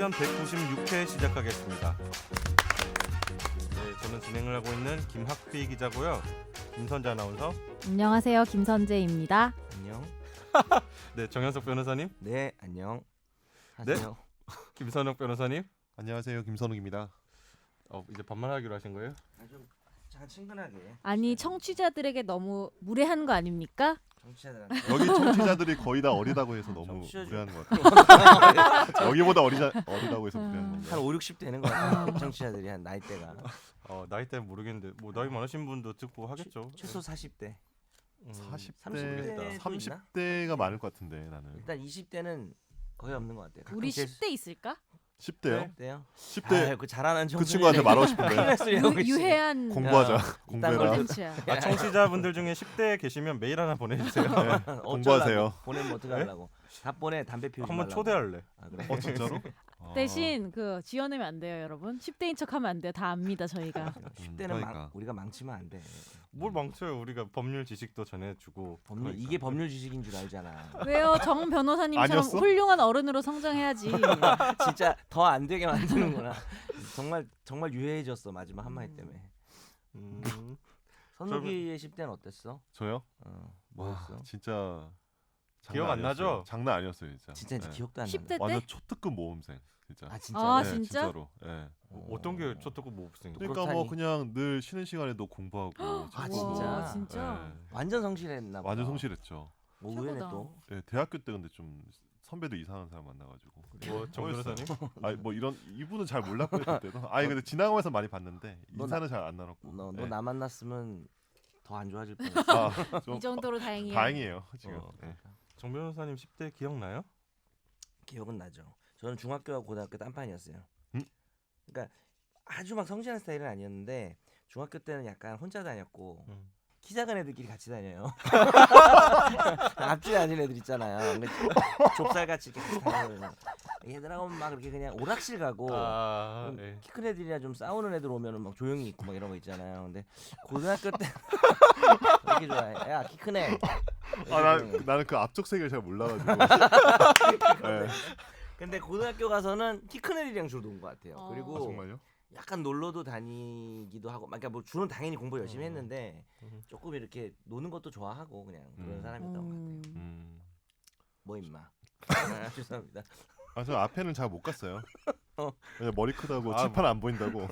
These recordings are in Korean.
편 196회 시작하겠습니다. 네, 저는 진행을 하고 있는 김학휘 기자고요. 김선재 아나운서. 안녕하세요, 김선재입니다. 안녕. 네, 정현석 변호사님. 네, 안녕. 네? 하세요. 김선욱 변호사님. 안녕하세요, 김선욱입니다. 이제 반말하기로 하신 거예요? 좀 잠깐 친근하게. 아니, 청취자들에게 너무 무례한 거 아닙니까? 청취자들한테. 여기 청취자들이 거의 다 어리다고 해서 너무 청취자 무례한 것 같아요. 여기보다 어리다고 해서 무례한 건데. 한 5, 60 되는 거 같아요. 청취자들이 한 나이대가. 나이대는 모르겠는데 뭐 나이 많으신 분도 듣고 하겠죠. 최소 40대. 40대, 30대 도 있나? 30대가 많을 것 같은데 나는. 일단 20대는 거의 없는 것 같아요. 우리 10대 있을까? 10대요? 10대요? 10대 그 잘하는 그 친구한테 말하고 싶은데 유해한 공부하자. 야, 공부해라. 콘텐츠야. 청취자분들 중에 10대 계시면 메일 하나 보내주세요. 공부하세요. 보내면 어떡하려고. 다 보내. 담배 피우지 한번 말라고. 초대할래. 아, 그래? 진짜로? 대신 그 지어내면 안 돼요, 여러분. 10대인 척하면 안 돼요. 다 압니다, 저희가. 10대는 그러니까. 우리가 망치면 안 돼. 뭘 망쳐요? 우리가 법률 지식도 전해주고. 법률 이게 법률 지식인 줄 알잖아. 왜요? 정 변호사님처럼 아니었어? 훌륭한 어른으로 성장해야지. 진짜 더 안 되게 만드는구나. 정말 유해해졌어 마지막 한마디 때문에. 선욱이의 10대는 어땠어? 저요? 뭐였어? 진짜 기억 안 나죠? 장난 아니었어요, 진짜. 진짜 이제 네. 기억도 안 10대 난다. 때? 완전 초특급 모험생, 진짜. 아 진짜. 아, 네, 진짜? 진짜로. 예. 어떤 게 초특급 모습생? 그러니까 뭐 그냥 늘 쉬는 시간에도 공부하고. 아, 책 진짜? 보고. 와, 진짜? 예. 완전 성실했나 보다. 완전 성실했죠. 뭐 의외네 최고다. 또. 예, 대학교 때 근데 좀 선배도 이상한 사람 만나가지고. 정 변호사님? 아니 뭐 이런 이분은 잘 몰랐고요 그때도. 아니 근데 지나가면서 많이 봤는데 너 인사는 잘 안 나눴고. 너 예. 나 만났으면 더 안 좋아질 뻔했어. 좀 이 정도로 다행이에요. 다행이에요 지금. 예. 정 변호사님 10대 기억나요? 기억은 나죠. 저는 중학교와 고등학교 딴판이었어요. 음? 그러니까 아주 막 성실한 스타일은 아니었는데 중학교 때는 약간 혼자 다녔고 키 작은 애들끼리 같이 다녀요. 앞줄에 앉은 애들 있잖아요. 좁쌀같이 이렇게 같이 다녀요. 얘들하고 막 그렇게 그냥 오락실 가고 네. 키 큰 애들이나 좀 싸우는 애들 오면은 막 조용히 있고 막 이런 거 있잖아요. 근데 고등학교 때 이렇게 좋아해. 야, 키 큰 애. 나는 그 앞쪽 세계를 잘 몰라가지고. 예. 근데 고등학교 가서는 키 큰 애들이랑 주로 논 것 같아요. 그리고 아, 정말요? 약간 놀러도 다니기도 하고, 그러니까 뭐 주는 당연히 공부 열심히 했는데 조금 이렇게 노는 것도 좋아하고 그냥 그런 사람이었던 것 같아요. 뭐 임마. 죄송합니다. 저 앞에는 잘 못 갔어요. 어. 그냥 머리 크다고 아, 칠판 안 보인다고.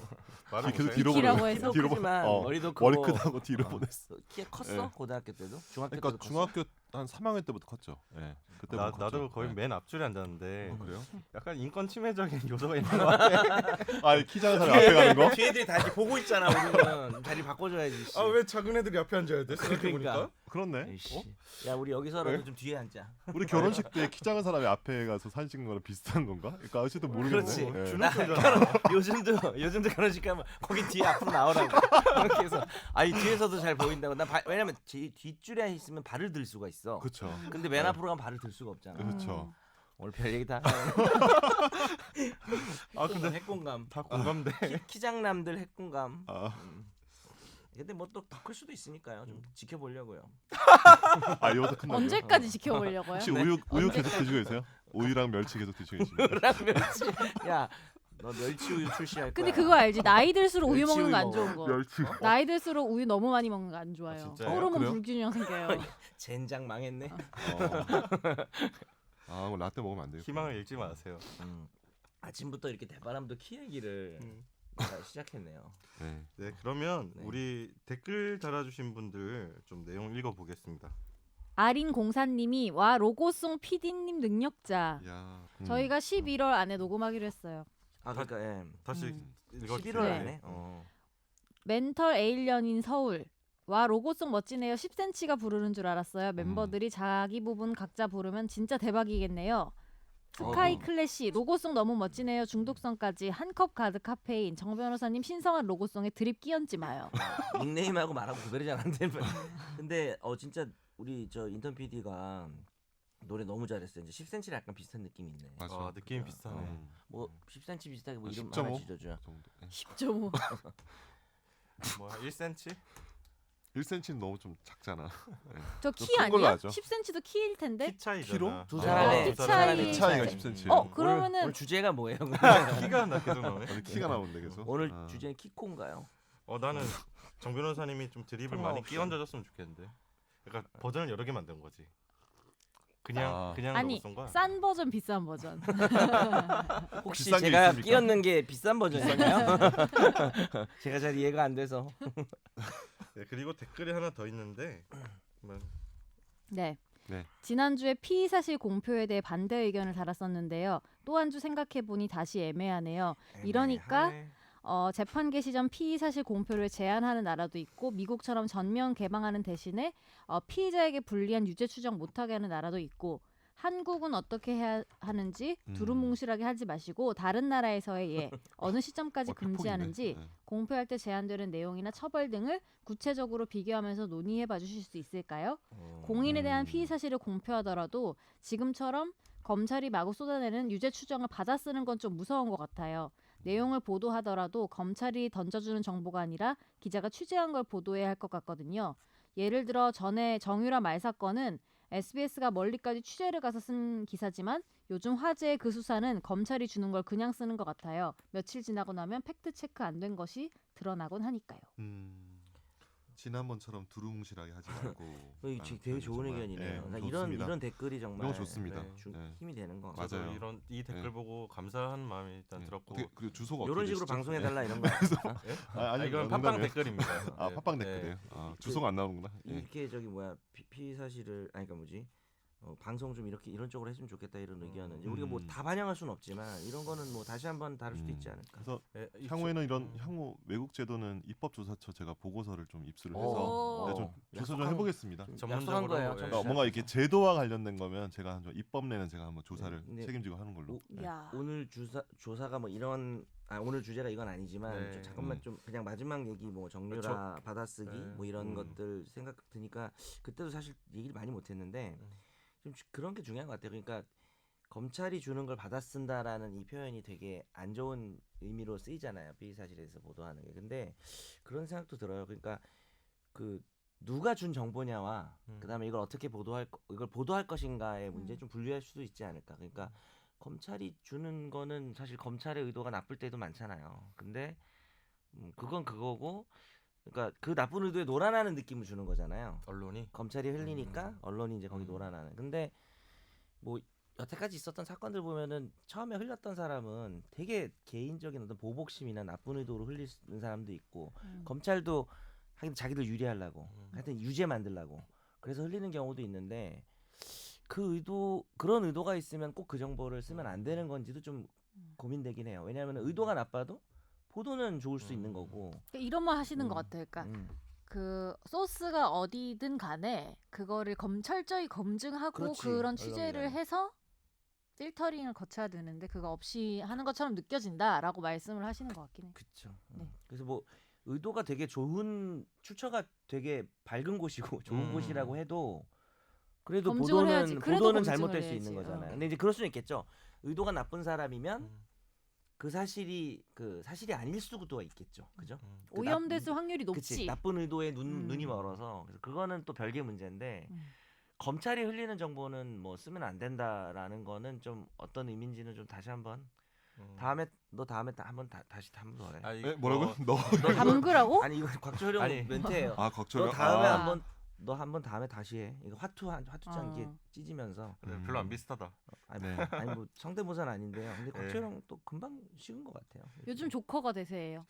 말을 계속 못해? 뒤로 키라고 보내. 해서? 뒤로 크지만 머리도 크고. 머리 크다고 뒤로 보냈어. 키가 컸어? 네. 고등학교 때도? 중학교 그러니까 때도 컸어? 중학교 한 3학년 때부터 컸죠. 예. 그때부터 컸죠. 나도 거의 예. 맨 앞줄에 앉았는데 그래요? 약간 인권 침해적인 요소가 있는 것 같아. 키 작은 사람 앞에 가는 거? 뒤 애들이 다 이렇게 보고 있잖아. 우리는 자리 바꿔줘야지. 씨. 왜 작은 애들이 앞에 앉아야 돼? 그러니까. 그렇네. 에이씨. 야 우리 여기서라도 좀 뒤에 앉자. 우리 결혼식 때 키 작은 사람이 앞에 가서 사진 찍는 거랑 비슷한 건가? 그러니까 아저씨도 그렇지. 모르겠네. 예. 주는 거잖아. 요즘도 결혼식 가면 거기 뒤에 앞으로 나오라고. 그렇게 해서 아니 뒤에서도 잘 보인다고. 왜냐면 뒷줄에 있으면 발을 들 수가 있어. 그렇죠. 근데 맨 앞으로 가면 발을 들 수가 없잖아. 그렇죠. 오늘 별 얘기 다. 근데 핵공감. 다 공감돼. 키장남들 핵공감. 아, 근데 뭐 또 더 클 수도 있으니까요. 좀 지켜보려고요. 이거도 큰다. 언제까지 지켜보려고요? 혹시 우유 계속 드시고 계세요? 우유랑 멸치 계속 드시고 계신가요? 랑 멸치. 야, 너 멸치 우유 출시할 거야. 근데 그거 알지? 나이 들수록 우유 멸치 먹는 거 안 우유 좋은 거. 멸치. 나이 들수록 우유 너무 많이 먹는 거 안 좋아요. 진짜요? 호르몬 그래요? 불균형 생겨요. 젠장 망했네. 그럼 라떼 먹으면 안 돼요. 희망을 잃지 마세요. 아침부터 이렇게 대바람도 키 얘기를 시작했네요. 네. 네, 그러면 네. 우리 댓글 달아주신 분들 좀 내용 읽어보겠습니다. 아린 공사님이 와 로고송 PD님 능력자. 야. 저희가 11월 안에 녹음하기로 했어요. 아 그러니까 예. 다시 읽어주세요. 11월 네. 안에. 멘털 에일련인 서울. 와 로고송 멋지네요. 10cm가 부르는 줄 알았어요. 멤버들이 자기 부분 각자 부르면 진짜 대박이겠네요. 스카이 클래시 로고송 너무 멋지네요. 중독성까지 한 컵 가득 카페인. 정 변호사님 신성한 로고송에 드립 끼얹지 마요. 닉네임하고 말하고 구별이 잘 안 되는. 근데 진짜 우리 저 인턴 PD가 노래 너무 잘했어요. 이제 10cm랑 약간 비슷한 느낌이 있네. 맞아. 느낌이 비슷하네. 뭐 10cm 비슷하게 뭐 이름 10.5? 하나 지어줘. 정도. 네. 10.5. 뭐 1cm? 1cm는 너무 좀 작잖아. 네. 저 좀 키 큰 걸로 아니야? 하죠. 10cm도 키일 텐데. 키 차이잖아. 키로? 두 어, 사람의 키 차이. 차이가 차이. 10cm. 어 그러면은 오늘 주제가 뭐예요? 키가 나 계속 나오네. 오늘 키가 나오는데 계속. 오늘 아. 주제는 키콘가요? 나는 정 변호사님이 좀 드립을 통화 많이 없이. 끼얹어줬으면 좋겠는데. 그러니까 버전을 여러 개 만든 거지. 그냥 아니 로고송과 싼 버전 비싼 버전. 혹시 비싼 게 제가 있습니까? 끼얹는 게 비싼 버전인가요? 제가 잘 이해가 안 돼서. 네, 그리고 댓글이 하나 더 있는데 네. 네. 지난주에 피의 사실 공표에 대해 반대 의견을 달았었는데요. 또 한 주 생각해 보니 다시 애매하네요. 이러니까 재판 개시 전 피의 사실 공표를 제한하는 나라도 있고 미국처럼 전면 개방하는 대신에 피의자에게 불리한 유죄 추정 못하게 하는 나라도 있고 한국은 어떻게 해야 하는지 두루뭉실하게 하지 마시고 다른 나라에서의 예 어느 시점까지 금지하는지 공표할 때 제한되는 내용이나 처벌 등을 구체적으로 비교하면서 논의해봐 주실 수 있을까요? 공인에 대한 피의 사실을 공표하더라도 지금처럼 검찰이 마구 쏟아내는 유죄 추정을 받아 쓰는 건 좀 무서운 것 같아요. 내용을 보도하더라도 검찰이 던져주는 정보가 아니라 기자가 취재한 걸 보도해야 할 것 같거든요. 예를 들어 전에 정유라 말 사건은 SBS가 멀리까지 취재를 가서 쓴 기사지만 요즘 화제의 그 수사는 검찰이 주는 걸 그냥 쓰는 것 같아요. 며칠 지나고 나면 팩트 체크 안 된 것이 드러나곤 하니까요. 지난번처럼 두루뭉실하게 하지 말고. 되게 좋은 의견이네요. 네, 이런 댓글이 정말 이런 거 좋습니다. 네. 힘이 되는 거. 저도 맞아요. 이런 이 댓글 네. 보고 감사한 마음이 일단 들었고 그리고 주소가 이런 어떻게 식으로 되시죠? 방송해 네. 달라 이런 거. 아니, 이건 팟빵 농담이에요. 댓글입니다. 아 네. 팟빵 네. 댓글이에요. 아, 주소가 안 나오는구나. 예. 이렇게 저기 뭐야 피의 사실을 아니 그러니까 뭐지? 방송 좀 이렇게 이런 쪽으로 했으면 좋겠다 이런 의견은 이제 우리가 뭐 다 반영할 수는 없지만 이런 거는 뭐 다시 한번 다룰 수도 있지 않을까. 그래서 네, 향후에는 이런 향후 외국 제도는 입법조사처 제가 보고서를 좀 입수를 해서 오. 네, 좀 조사 좀 해보겠습니다. 약속한 거예요. 예. 뭔가 이렇게 제도와 관련된 거면 제가 좀 입법내는 제가 한번 조사를 네. 책임지고 하는 걸로. 네. 야. 오늘 조사가 뭐 이런 오늘 주제가 이건 아니지만 네. 좀 잠깐만 좀 그냥 마지막 얘기 뭐 정유라 받아쓰기 네. 뭐 이런 것들 생각 드니까 그때도 사실 얘기를 많이 못했는데 좀 그런 게 중요한 것 같아요. 그러니까 검찰이 주는 걸 받아 쓴다라는 이 표현이 되게 안 좋은 의미로 쓰이잖아요. 피의 사실에서 보도하는 게. 근데 그런 생각도 들어요. 그러니까 그 누가 준 정보냐와 그다음에 이걸 어떻게 이걸 보도할 것인가의 문제 좀 분리할 수도 있지 않을까. 그러니까 검찰이 주는 거는 사실 검찰의 의도가 나쁠 때도 많잖아요. 근데 그건 그거고 그러니까 그 나쁜 의도에 놀아나는 느낌을 주는 거잖아요. 언론이 검찰이 흘리니까 언론이 이제 거기 놀아나는. 근데 뭐 여태까지 있었던 사건들 보면은 처음에 흘렸던 사람은 되게 개인적인 어떤 보복심이나 나쁜 의도로 흘리는 사람도 있고 검찰도 하긴 자기들 유리하려고 하여튼 유죄 만들려고 그래서 흘리는 경우도 있는데 그런 의도가 있으면 꼭 그 정보를 쓰면 안 되는 건지도 좀 고민되긴 해요. 왜냐하면 의도가 나빠도 보도는 좋을 수 있는 거고. 그러니까 이런 말 하시는 것 같아요. 그러니까 그 소스가 어디든 간에 그거를 철저히 검증하고 그렇지. 그런 취재를 언론이라는. 해서 필터링을 거쳐야 되는데 그거 없이 하는 것처럼 느껴진다라고 말씀을 하시는 것 같긴 해요. 그렇죠. 네. 그래서 뭐 의도가 되게 좋은 출처가 되게 밝은 곳이고 좋은 곳이라고 해도 그래도 검증을 해야지. 그래도 보도는 검증을 잘못될 수 해야지. 있는 거잖아요. 근데 이제 그럴 수는 있겠죠. 의도가 나쁜 사람이면 그 사실이 아닐 수도 있겠죠. 그죠? 그 오염됐을 확률이 그치, 높지. 나쁜 의도에 눈이 멀어서 그래서 그거는 또 별개 문제인데 검찰이 흘리는 정보는 뭐 쓰면 안 된다라는 거는 좀 어떤 의미인지는 좀 다시 한번 다음에 한번 다시 한번 더 해. 아니, 네, 뭐라고요? 너 담그라고? 아니 이거 곽철용 아니. 멘트예요. 아, 너 걱정을. 다음에 아. 한번 너 한번 다음에 다시 해. 이거 화투장 이게 찢으면서 별로 안 비슷하다. 아니, 네. 아니 뭐 성대모사는 아닌데요. 근데 곽철용 또 금방 식은 것 같아요. 요즘 조커가 대세예요.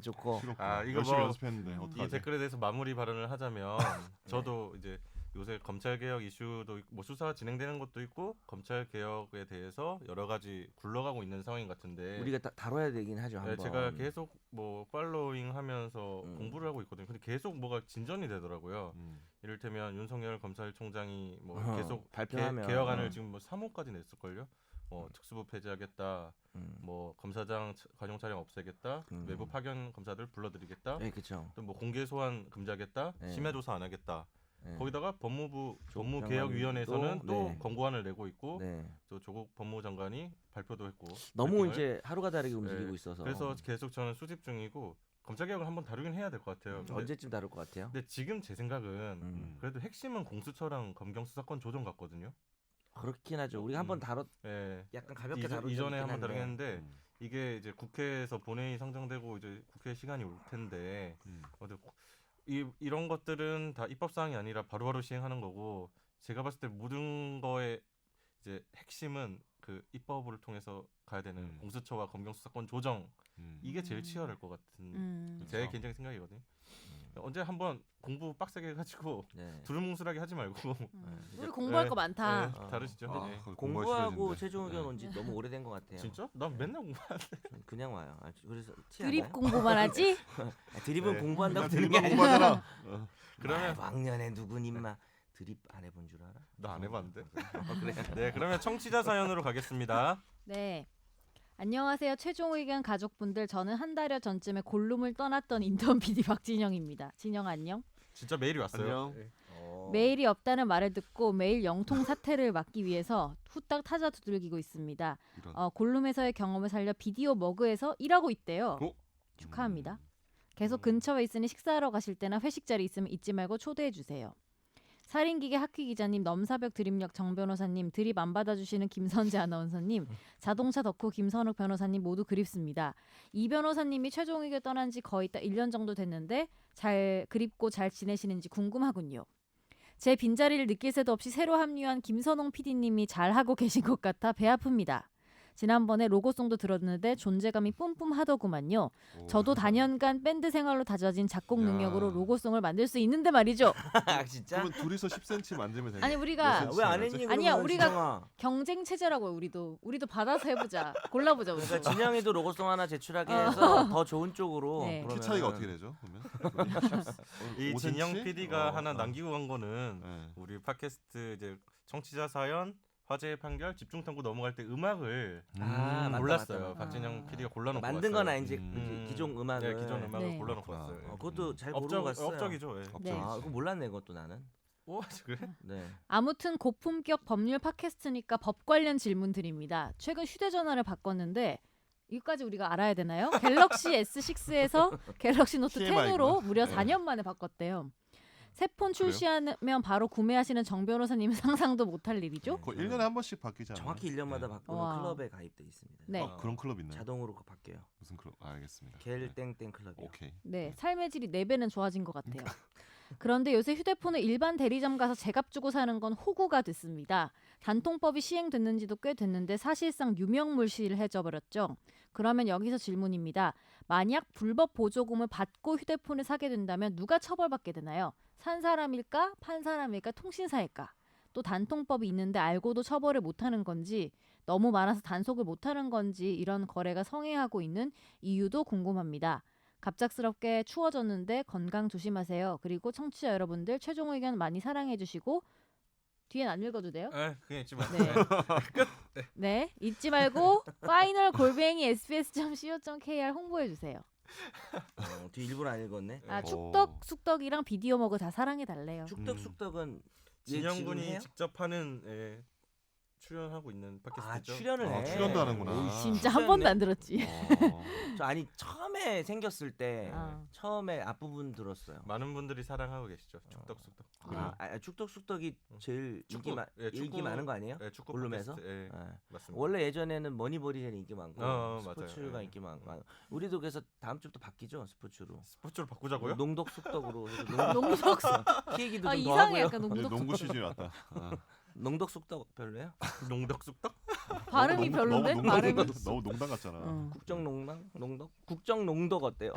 좋고. 이거 열심히 뭐 연습했는데 이 어떡하지? 댓글에 대해서 마무리 발언을 하자면 저도 이제 요새 검찰 개혁 이슈도 뭐 수사 진행되는 것도 있고 검찰 개혁에 대해서 여러 가지 굴러가고 있는 상황인 것 같은데 우리가 다뤄야 되긴 하죠. 네, 한번. 제가 계속 뭐 팔로잉하면서 공부를 하고 있거든요. 근데 계속 뭐가 진전이 되더라고요. 이를테면 윤석열 검찰총장이 뭐 계속 발표하면 개혁안을 지금 뭐 3호까지 냈을걸요. 특수부 폐지하겠다. 뭐 검사장 관용 차량 없애겠다. 외부 파견 검사들 불러들이겠다. 네, 그렇죠. 또 뭐 공개 소환 금지하겠다. 네. 심야 조사 안 하겠다. 네. 거기다가 법무부 조국 법무개혁위원회에서는 장관도, 또 네. 권고안을 내고 있고 네. 또 조국 법무장관이 발표도 했고 너무 브리핑을. 이제 하루가 다르게 움직이고 네. 있어서. 그래서 계속 저는 수집 중이고 검찰 개혁을 한번 다루긴 해야 될 것 같아요. 근데, 언제쯤 다룰 것 같아요? 근데 지금 제 생각은 그래도 핵심은 공수처랑 검경 수사권 조정 같거든요. 그렇긴 하죠. 우리가 한번 예. 약간 가볍게 다룬 이전에 적이 한번 있긴 다루긴 한데. 했는데 이게 이제 국회에서 본회의 상정되고 이제 국회 시간이 올 텐데 이런 것들은 다 입법 사항이 아니라 바로바로 시행하는 거고 제가 봤을 때 모든 거의 이제 핵심은 그 입법을 통해서 가야 되는 공수처와 검경 수사권 조정 이게 제일 치열할 것 같은 제 그렇죠. 개인적인 생각이거든요. 언제 한번 공부 빡세게 해가지고 네. 두루뭉술하게 하지 말고 우리 공부할 네. 거 많다. 네, 다르시죠. 아, 네. 그거 공부하고 싫어지는데. 최종 의견 온 지 너무 오래된 것 같아요. 진짜? 난 맨날 공부하는데. 그냥 와요. 그래서 티 드립 안 나요? 공부만 하지? 드립은 네. 공부한다고 되는 게 드립만 아니라. 공부하잖아. 그러면 왕년에 누군 임마 드립 안 해본 줄 알아? 나 안 해봤는데. 그래. 네, 그러면 청취자 사연으로 가겠습니다. 네. 안녕하세요. 최종 의견 가족분들. 저는 한 달여 전쯤에 골룸을 떠났던 인턴 PD 박진영입니다. 진영 안녕. 진짜 메일이 왔어요. 안녕. 네. 메일이 없다는 말을 듣고 매일 영통 사태를 막기 위해서 후딱 타자 두들기고 있습니다. 이런. 골룸에서의 경험을 살려 비디오 머그에서 일하고 있대요. 어? 축하합니다. 계속 근처에 있으니 식사하러 가실 때나 회식 자리 있으면 잊지 말고 초대해 주세요. 살인기계 하키 기자님, 넘사벽 드립력 정 변호사님, 드립 안 받아주시는 김선재 아나운서님, 자동차 덕후 김선욱 변호사님 모두 그립습니다. 이 변호사님이 최종 의견 떠난 지 거의 1년 정도 됐는데 잘 그립고 잘 지내시는지 궁금하군요. 제 빈자리를 느낄 새도 없이 새로 합류한 김선홍 PD님이 잘하고 계신 것 같아 배 아픕니다. 지난번에 로고송도 들었는데 존재감이 뿜뿜하더구만요. 오. 저도 다년간 밴드 생활로 다져진 작곡 야. 능력으로 로고송을 만들 수 있는데 말이죠. 아 진짜? 그러면 둘이서 10cm 만들면 되네. 아니 우리가 몇 왜 안 센치 했니? 아니야, 그러면 우리가 진영아? 경쟁 체제라고요. 우리도 받아서 해보자. 골라보자. 우리. 그러니까 진영이도 로고송 하나 제출하게 해서 더 좋은 쪽으로. 네. 키 그러면은 차이가 어떻게 되죠? 그러면 이 5cm? 진영 PD가 하나 남기고 간 거는 네. 우리 팟캐스트 이제 청취자 사연, 화제의 판결, 집중 탐구 넘어갈 때 음악을 아, 맞다, 골랐어요. 맞다, 맞다. 박진영 PD가 골라놓고 만든 왔어요. 건 아니지 음. 기존 음악을. 네, 기존 음악을 네. 골라놓고 그렇구나. 왔어요. 그것도 잘 고르고 갔어요. 업적이죠. 예. 네. 아, 그거 몰랐네 그것도 나는. 오, 그래? 네. 아무튼 고품격 법률 팟캐스트니까 법 관련 질문 드립니다. 최근 휴대전화를 바꿨는데 이것까지 우리가 알아야 되나요? 갤럭시 S6에서 갤럭시 노트 TMI 10으로 구나. 무려 네. 4년 만에 바꿨대요. 새 폰 출시하면 바로 구매하시는 정 변호사님 상상도 못할 일이죠? 거의 1년에 한 번씩 바뀌지 않아요? 정확히 1년마다 네. 바꾸는 와. 클럽에 가입돼 있습니다. 네. 그런 클럽 있나요? 자동으로 바뀌어요. 무슨 클럽? 아, 알겠습니다. 겔 네. 땡땡 클럽이요. 오케이. 네, 삶의 질이 4배는 좋아진 것 같아요. 그런데 요새 휴대폰을 일반 대리점 가서 제값 주고 사는 건 호구가 됐습니다. 단통법이 시행됐는지도 꽤 됐는데 사실상 유명물실해져 버렸죠. 그러면 여기서 질문입니다. 만약 불법 보조금을 받고 휴대폰을 사게 된다면 누가 처벌받게 되나요? 산 사람일까? 판 사람일까? 통신사일까? 또 단통법이 있는데 알고도 처벌을 못하는 건지 너무 많아서 단속을 못하는 건지 이런 거래가 성행하고 있는 이유도 궁금합니다. 갑작스럽게 추워졌는데 건강 조심하세요. 그리고 청취자 여러분들 최종 의견 많이 사랑해 주시고 뒤엔 안 읽어도 돼요? 네, 그냥 있지 마. 네. 네, 잊지 말고 파이널 골뱅이 sbs.co.kr 홍보해 주세요. 뒤 일부러 안 읽었네. 아, 오. 축덕, 쑥덕이랑 비디오 머그 다 사랑해 달래요. 축덕 쑥덕은 얘 진영 지금 군이 해요? 직접 하는 출연하고 있는 아 팟캐스트죠. 출연을 해. 출연도 하는구나. 오이, 진짜 출연네. 한 번도 안 들었지. 저 아니 처음에 생겼을 때 아. 처음에 앞부분 들었어요. 많은 분들이 사랑하고 계시죠. 축덕숙덕. 축덕 쑥덕이 제일 축구, 인기, 축구, 인기 많은 거 아니에요? 네, 축구 골룸에서? 팟캐스트, 예, 네. 맞습니다. 원래 예전에는 머니볼이 제일 인기 많고 맞아요. 스포츠가 예. 인기 많고 우리도 그래서 다음 주부터 바뀌죠 스포츠로. 스포츠로 바꾸자고요? 농덕 쑥덕으로 해서 농덕 키 얘기도 아, 좀 더 이상해. 하고요. 약간 농덕 농구 시즌이 왔다. 아. 농덕 쑥덕 별로예요? 농덕숙덕? 발음이 별론데? 너무 발음이. 너무 농담 같잖아. 어. 국정농당 농덕 국정농덕 어때요?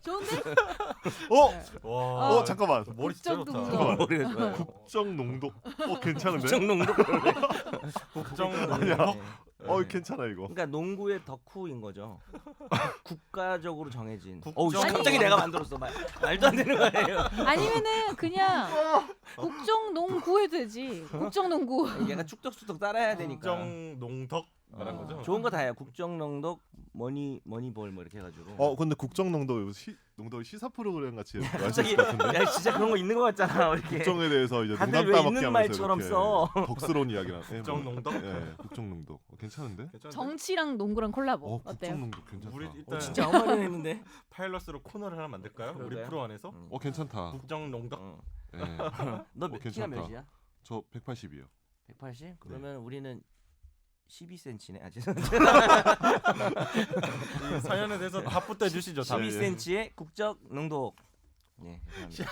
좋은데? 와. 어 잠깐만. 머리 진짜 국적 좋다. 농덕. 머리가 좋아요. 국정 농독. 괜찮은데? 국정농덕 별로예요? 국정 아니야. 네. 괜찮아 이거. 그러니까 농구의 덕후인 거죠. 국가적으로 정해진. 국정- 갑자기 내가 만들었어. 말도 안 되는 거예요. 아니면은 그냥 국정농구 해도 되지. 국정농구. 얘가 축덕수덕 따라야 되니까. 국정 농덕 말한 거죠? 좋은 거 다예요. 국정농덕 머니볼 뭐 이렇게 해가지고. 근데 국정농도 농도 시사 프로그램 같이 갑자기 말씀 같은데. 야 진짜 그런 거 있는 것 같잖아. 이렇게. 국정에 대해서 이제 다들 농담 왜 따먹기 있는 하면서 말처럼 이렇게 써. 덕스러운 이야기나. 국정농덕? 예, 국정농도. 괜찮은데? 괜찮은데? 정치랑 농구랑 콜라보 어때요? 국정농도 괜찮다. 우리 일단 진짜 아무 말이나 했는데. 파일럿으로 코너를 하나 만들까요? 우리 그럴까요? 프로 안에서 괜찮다. 국정농덕. 예. 너 키가 괜찮다. 몇이야? 저 180이요. 180? 그러면 우리는 12cm네. 아 죄송해요. 이 사연에 대해서 답부터 해주시죠. 답. 12cm의 국적 농도. 네. 감사합니다.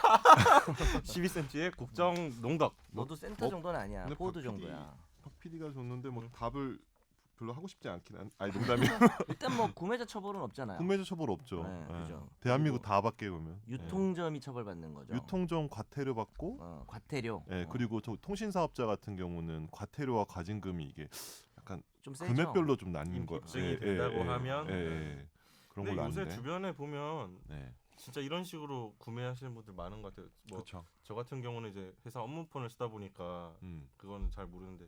12cm의 국정농덕. 너도 센터 정도는 아니야. 근데 포워드 박 PD 정도야. 박 PD가 줬는데 뭐 답을 별로 하고 싶지 않긴 아니 농담이야. 일단 뭐 구매자 처벌은 없잖아요. 구매자 처벌 없죠. 네, 예. 그죠. 대한민국 다 받게 보면. 유통점이 처벌받는 거죠. 유통점 과태료 받고 과태료. 예, 그리고 저 통신사업자 같은 경우는 과태료와 과징금이 이게 약간 좀 세죠. 금액별로 좀 나뉜 거. 입증이 된다고 하면 그런 근데 걸로 요새 아는데. 주변에 보면 네, 진짜 이런 식으로 구매하시는 분들 많은 것 같아요. 뭐 그렇죠. 저 같은 경우는 이제 회사 업무폰을 쓰다 보니까 그거는 잘 모르는데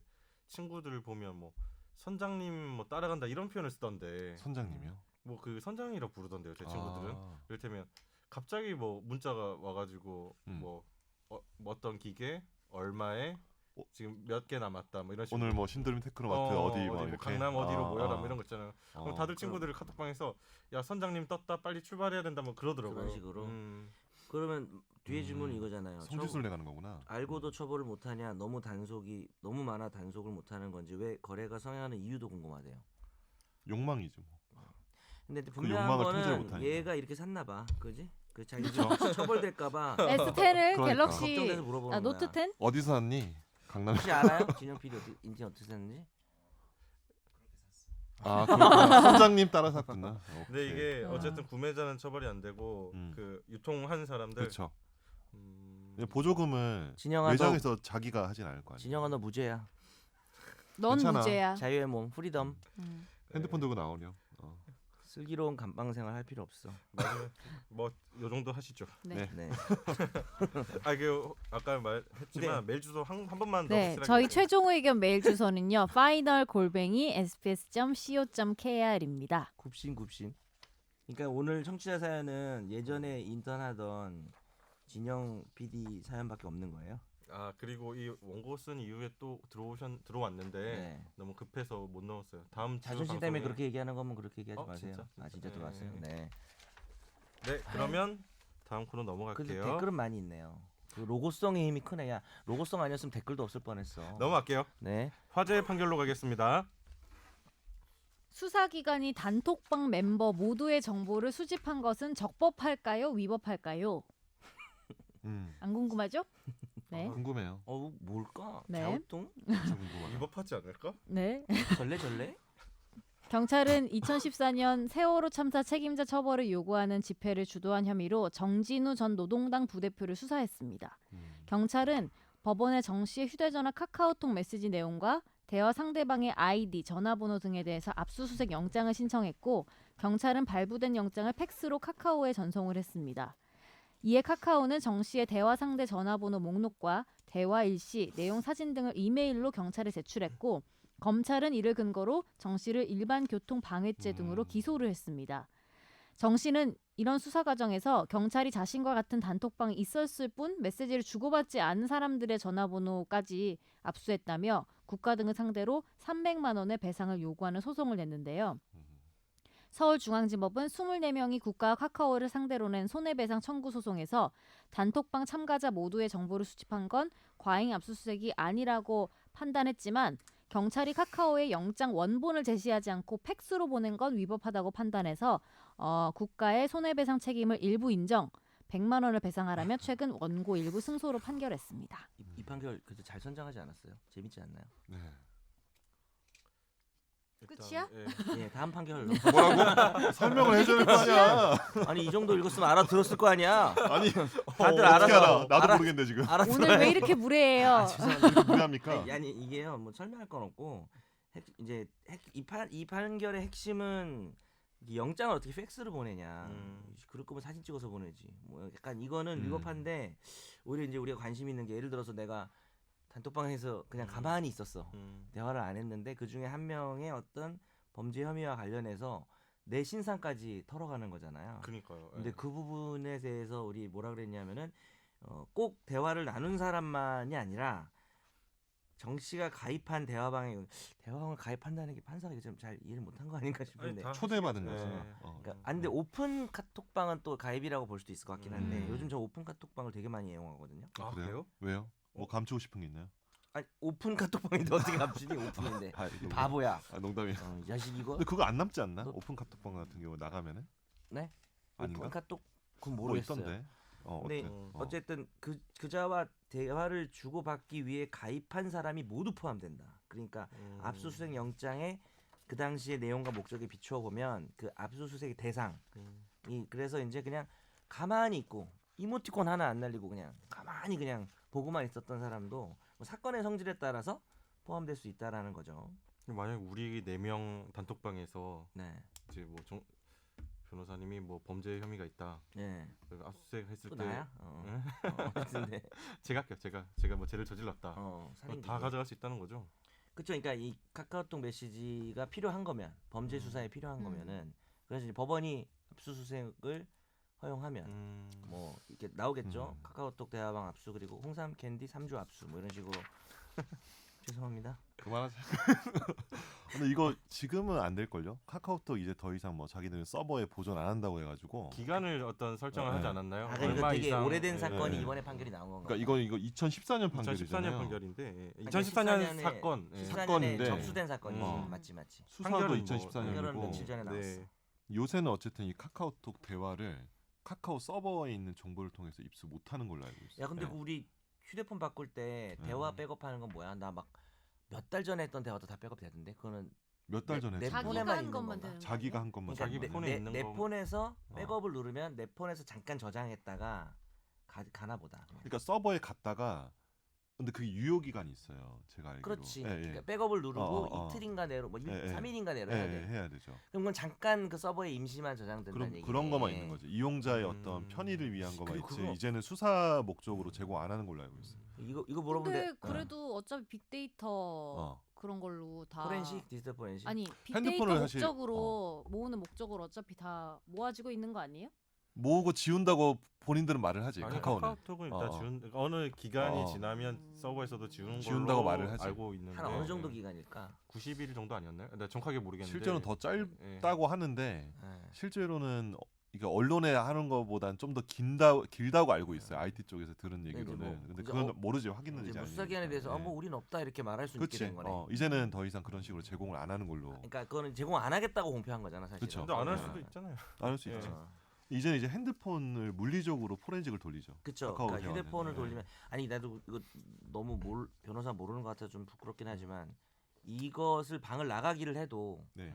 친구들 보면 뭐 선장님 뭐 따라간다 이런 표현을 쓰던데 선장님이요? 뭐 그 선장이라 부르던데요 제 친구들은. 아, 이를테면 갑자기 뭐 문자가 와가지고 뭐 어떤 기계 얼마에 지금 몇 개 남았다 뭐 이런 식으로 오늘 뭐 신도림 테크노마트 어디 막 뭐 이렇게 강남 어디로 모여라 뭐 이런 거 있잖아요. 그럼 어, 다들 친구들이 카톡방에서 야 선장님 떴다 빨리 출발해야 된다 뭐 그러더라고요. 그런 식으로. 그러면 뒤에 질문은 이거잖아요. 성지순례 가는 거구나. 알고도 처벌을 못하냐? 너무 많아 단속을 못하는 건지 왜 거래가 성행하는 이유도 궁금하대요. 욕망이죠. 뭐. 근데 분명한 욕망을 통제를 거는 못하니까. 얘가 이렇게 샀나 봐, 그지? 그 자기 처벌될까봐 S10을 그러니까. 갤럭시 걱정돼서 물어보는 노트 거야. 10? 어디서 샀니? 강남. 혹시 알아요? 진영 PD 인지 어떻게 샀는지? 아, 그렇구나. 선장님 따라 샀구나. 근데 이게 아. 어쨌든 구매자는 처벌이 안 되고 그 유통한 사람들 그렇죠. 보조금을 진영아 매장에서 자기가 하진 않을 거 아니야. 진영아 너 무죄야. 넌 괜찮아. 무죄야. 자유의 몸 프리덤. 핸드폰 들고 나오렴. 슬기로운 감방 생활 할 필요 없어. 뭐요 정도 하시죠. 네. 네. 그 아까 말했지만 메일 주소 한 번만 더 네, 확실하게 저희 해주세요. 최종 의견 메일 주소는요. final@sbs.co.kr입니다. 굽신. 그러니까 오늘 청취자 사연은 예전에 인턴하던 진영 PD 사연밖에 없는 거예요. 아 그리고 이 원고 쓴 이후에 또 들어왔는데 네. 너무 급해서 못 넣었어요. 다음 주 자존심 방송에- 때문에 그렇게 얘기하는 거면 그렇게 얘기하지 마세요. 진짜? 아 진짜 네. 들어왔어요. 네. 네 그러면 다음 코너 근데 넘어갈게요. 댓글은 많이 있네요. 그 로고성의 힘이 크네. 야 로고성 아니었으면 댓글도 없을 뻔했어. 넘어갈게요. 네. 화제의 판결로 가겠습니다. 수사기관이 단톡방 멤버 모두의 정보를 수집한 것은 적법할까요? 위법할까요? 안 궁금하죠? 네. 궁금해요. 뭘까? 네. 갸우뚱? 진짜 궁금하다. 위법하지 않을까? 네. 절레? 경찰은 2014년 세월호 참사 책임자 처벌을 요구하는 집회를 주도한 혐의로 정진우 전 노동당 부대표를 수사했습니다. 경찰은 법원에 정 씨의 휴대전화 카카오톡 메시지 내용과 대화 상대방의 아이디, 전화번호 등에 대해서 압수수색 영장을 신청했고 경찰은 발부된 영장을 팩스로 카카오에 전송을 했습니다. 이에 카카오는 정 씨의 대화 상대 전화번호 목록과 대화 일시, 내용 사진 등을 이메일로 경찰에 제출했고 검찰은 이를 근거로 정 씨를 일반 교통 방해죄 등으로 기소를 했습니다. 정 씨는 이런 수사 과정에서 경찰이 자신과 같은 단톡방에 있었을 뿐 메시지를 주고받지 않은 사람들의 전화번호까지 압수했다며 국가 등을 상대로 300만 원의 배상을 요구하는 소송을 냈는데요. 서울중앙지법은 24명이 국가와 카카오를 상대로 낸 손해배상 청구 소송에서 단톡방 참가자 모두의 정보를 수집한 건 과잉 압수수색이 아니라고 판단했지만 경찰이 카카오에 영장 원본을 제시하지 않고 팩스로 보낸 건 위법하다고 판단해서 국가의 손해배상 책임을 일부 인정, 100만 원을 배상하라며 최근 원고 일부 승소로 판결했습니다. 이 판결 그래도 잘 선정하지 않았어요? 재밌지 않나요? 네. 끝이야? 예, 다음 판결로. 뭐라고? 설명을 해줘야 될 거 아니야. 아니 이 정도 읽었으면 알아들었을 거 아니야. 아니 다들 어떻게 알아서 알아? 나도 모르겠네 지금. 알았어요. 오늘 왜 이렇게 무례해요? 이렇게 무례합니까? 아니 이게요. 뭐 설명할 건 없고 이 판결의 핵심은 이 영장을 어떻게 팩스로 보내냐. 그럴 거면 사진 찍어서 보내지. 뭐 약간 이거는 위법한데 오히려 이제 우리가 관심 있는 게 예를 들어서 내가 단톡방에서 그냥 가만히 있었어. 대화를 안 했는데 그 중에 한 명의 어떤 범죄 혐의와 관련해서 내 신상까지 털어가는 거잖아요. 그니까요. 근데 예. 그 부분에 대해서 우리 뭐라 그랬냐면은 꼭 대화를 나눈 사람만이 아니라 정 씨가 가입한 대화방을 가입한다는 게 판사가 좀 잘 이해를 못한 거 아닌가 싶은데. 다 초대받은 거지. 네. 그러니까 근데 오픈 카톡방은 또 가입이라고 볼 수도 있을 것 같긴 한데 요즘 저 오픈 카톡방을 되게 많이 이용하거든요. 아, 그래요? 왜요? 뭐 감추고 싶은 게 있나요? 아니 오픈 카톡방인데 어떻게 감추니 오픈인데. 아, 이거 바보야. 농담이야. 이 자식 이거. 근데 그거 안 남지 않나? 너- 오픈 카톡방 같은 경우 나가면은? 네? 아닌가? 오픈 카톡 그건 뭐 모르겠어요. 있던데. 근데 어때? 어쨌든 그자와 대화를 주고받기 위해 가입한 사람이 모두 포함된다. 그러니까 압수수색 영장에 그 당시의 내용과 목적에 비추어 보면 그 압수수색의 대상이 그래서 이제 그냥 가만히 있고 이모티콘 하나 안 날리고 그냥 가만히 그냥 보고만 있었던 사람도 뭐 사건의 성질에 따라서 포함될 수 있다라는 거죠. 만약 우리 4명 단톡방에서 네, 이제 뭐 변호사님이 뭐 범죄 혐의가 있다. 네. 그래서 압수수색 했을 또 때 나야? 근데 제가 할게요. 제가 뭐 죄를 저질렀다. 그럼 살인 다 가져갈 수 있다는 거죠. 그렇죠. 그러니까 이 카카오톡 메시지가 필요한 거면 범죄 수사에 필요한 거면은 그래서 이제 법원이 압수수색을 허용하면 뭐 이렇게 나오겠죠. 카카오톡 대화방 압수 그리고 홍삼 캔디 3주 압수 뭐 이런 식으로 죄송합니다. 그만하자. 근데 이거 지금은 안 될 걸요? 카카오톡 이제 더 이상 뭐 자기들 서버에 보존 안 한다고 해가지고. 기간을 어떤 설정을 네. 하지 않았나요? 아, 그러니까 얼마 되게 이상 오래된 예, 사건이 예. 이번에 판결이 나온 건가? 그러니까 이거 2014년 2014년 판결이잖아요. 판결인데 예. 아니, 2014년 사건. 예. 14년에 사건인데. 접수된 사건이지. 어. 맞지. 수사도 판결은 뭐- 판결은 2014년이고 며칠 전에 나왔어. 네. 요새는 어쨌든 이 카카오톡 대화를 카카오 서버에 있는 정보를 통해서 입수 못하는 걸로 알고 있어요. 야 근데 네. 그 우리 휴대폰 바꿀 때 대화 백업하는 건 뭐야? 나 막 몇 달 전에 했던 대화도 다 백업 되던데 그거는 몇 달 전에 내 했던 폰에만 자기가 한 있는 것만 건가? 되는 거 자기가 아니야? 한 것만 그러니까 자기 자기가 폰에 있는 내 거. 폰에서 백업을 누르면 내 폰에서 잠깐 저장했다가 가나 보다. 그러니까 서버에 갔다가 근데 그게 유효 기간이 있어요. 제가 알기로. 그렇지. 예, 예. 그러니까 백업을 누르고 어. 이틀인가 내로 뭐 예, 예. 3일인가 내로 예, 해야 예, 돼. 해야 되죠. 그럼 그건 잠깐 그 서버에 임시만 저장된다는 그럼 얘기네. 그런 것만 있는 거죠. 이용자의 어떤 편의를 위한 것만 그리고 있지. 그거- 이제는 수사 목적으로 제공 안 하는 걸로 알고 있어요. 이거 물어보면 근데 돼. 그래도 어차피 빅데이터 그런 걸로 다 포렌식 디지털 포렌식. 아니 빅데이터 핸드폰을 사실- 목적으로 모으는 목적으로 어차피 다 모아지고 있는 거 아니에요? 모으고 지운다고 본인들은 말을 하지. 아니, 카카오는. 카카오톡은 일단 어. 지운 어느 기간이 어. 지나면 서버에서도 지우는 지운다고 걸로 말을 하지. 알고 있는데 한 어느 정도 기간일까? 90일 정도 아니었나요? 나 정확하게 모르겠는데 실제로는 더 예. 짧다고 하는데 예. 실제로는 이게 언론에 하는 것보단 좀 더 길다고 알고 있어요. IT 쪽에서 들은 얘기로는. 뭐 근데 이제 그건 모르지 확인은 이제 되지 뭐 않으니까. 수사 기간에 대해서 예. 뭐 우린 없다 이렇게 말할 수 있게 그치. 된 거네. 이제는 더 이상 그런 식으로 제공을 안 하는 걸로. 그러니까 그거는 제공 안 하겠다고 공표한 거잖아 사실. 그쵸. 근데 안 할 예. 수도 있잖아요. 안 할 수 예. 있지. 이제는 이제 핸드폰을 물리적으로 포렌식을 돌리죠. 그쵸. 카카오 그러니까 대화는. 휴대폰을 예. 돌리면 아니 나도 이거 너무 변호사 모르는 것 같아서 좀 부끄럽긴 하지만 이것을 방을 나가기를 해도 네.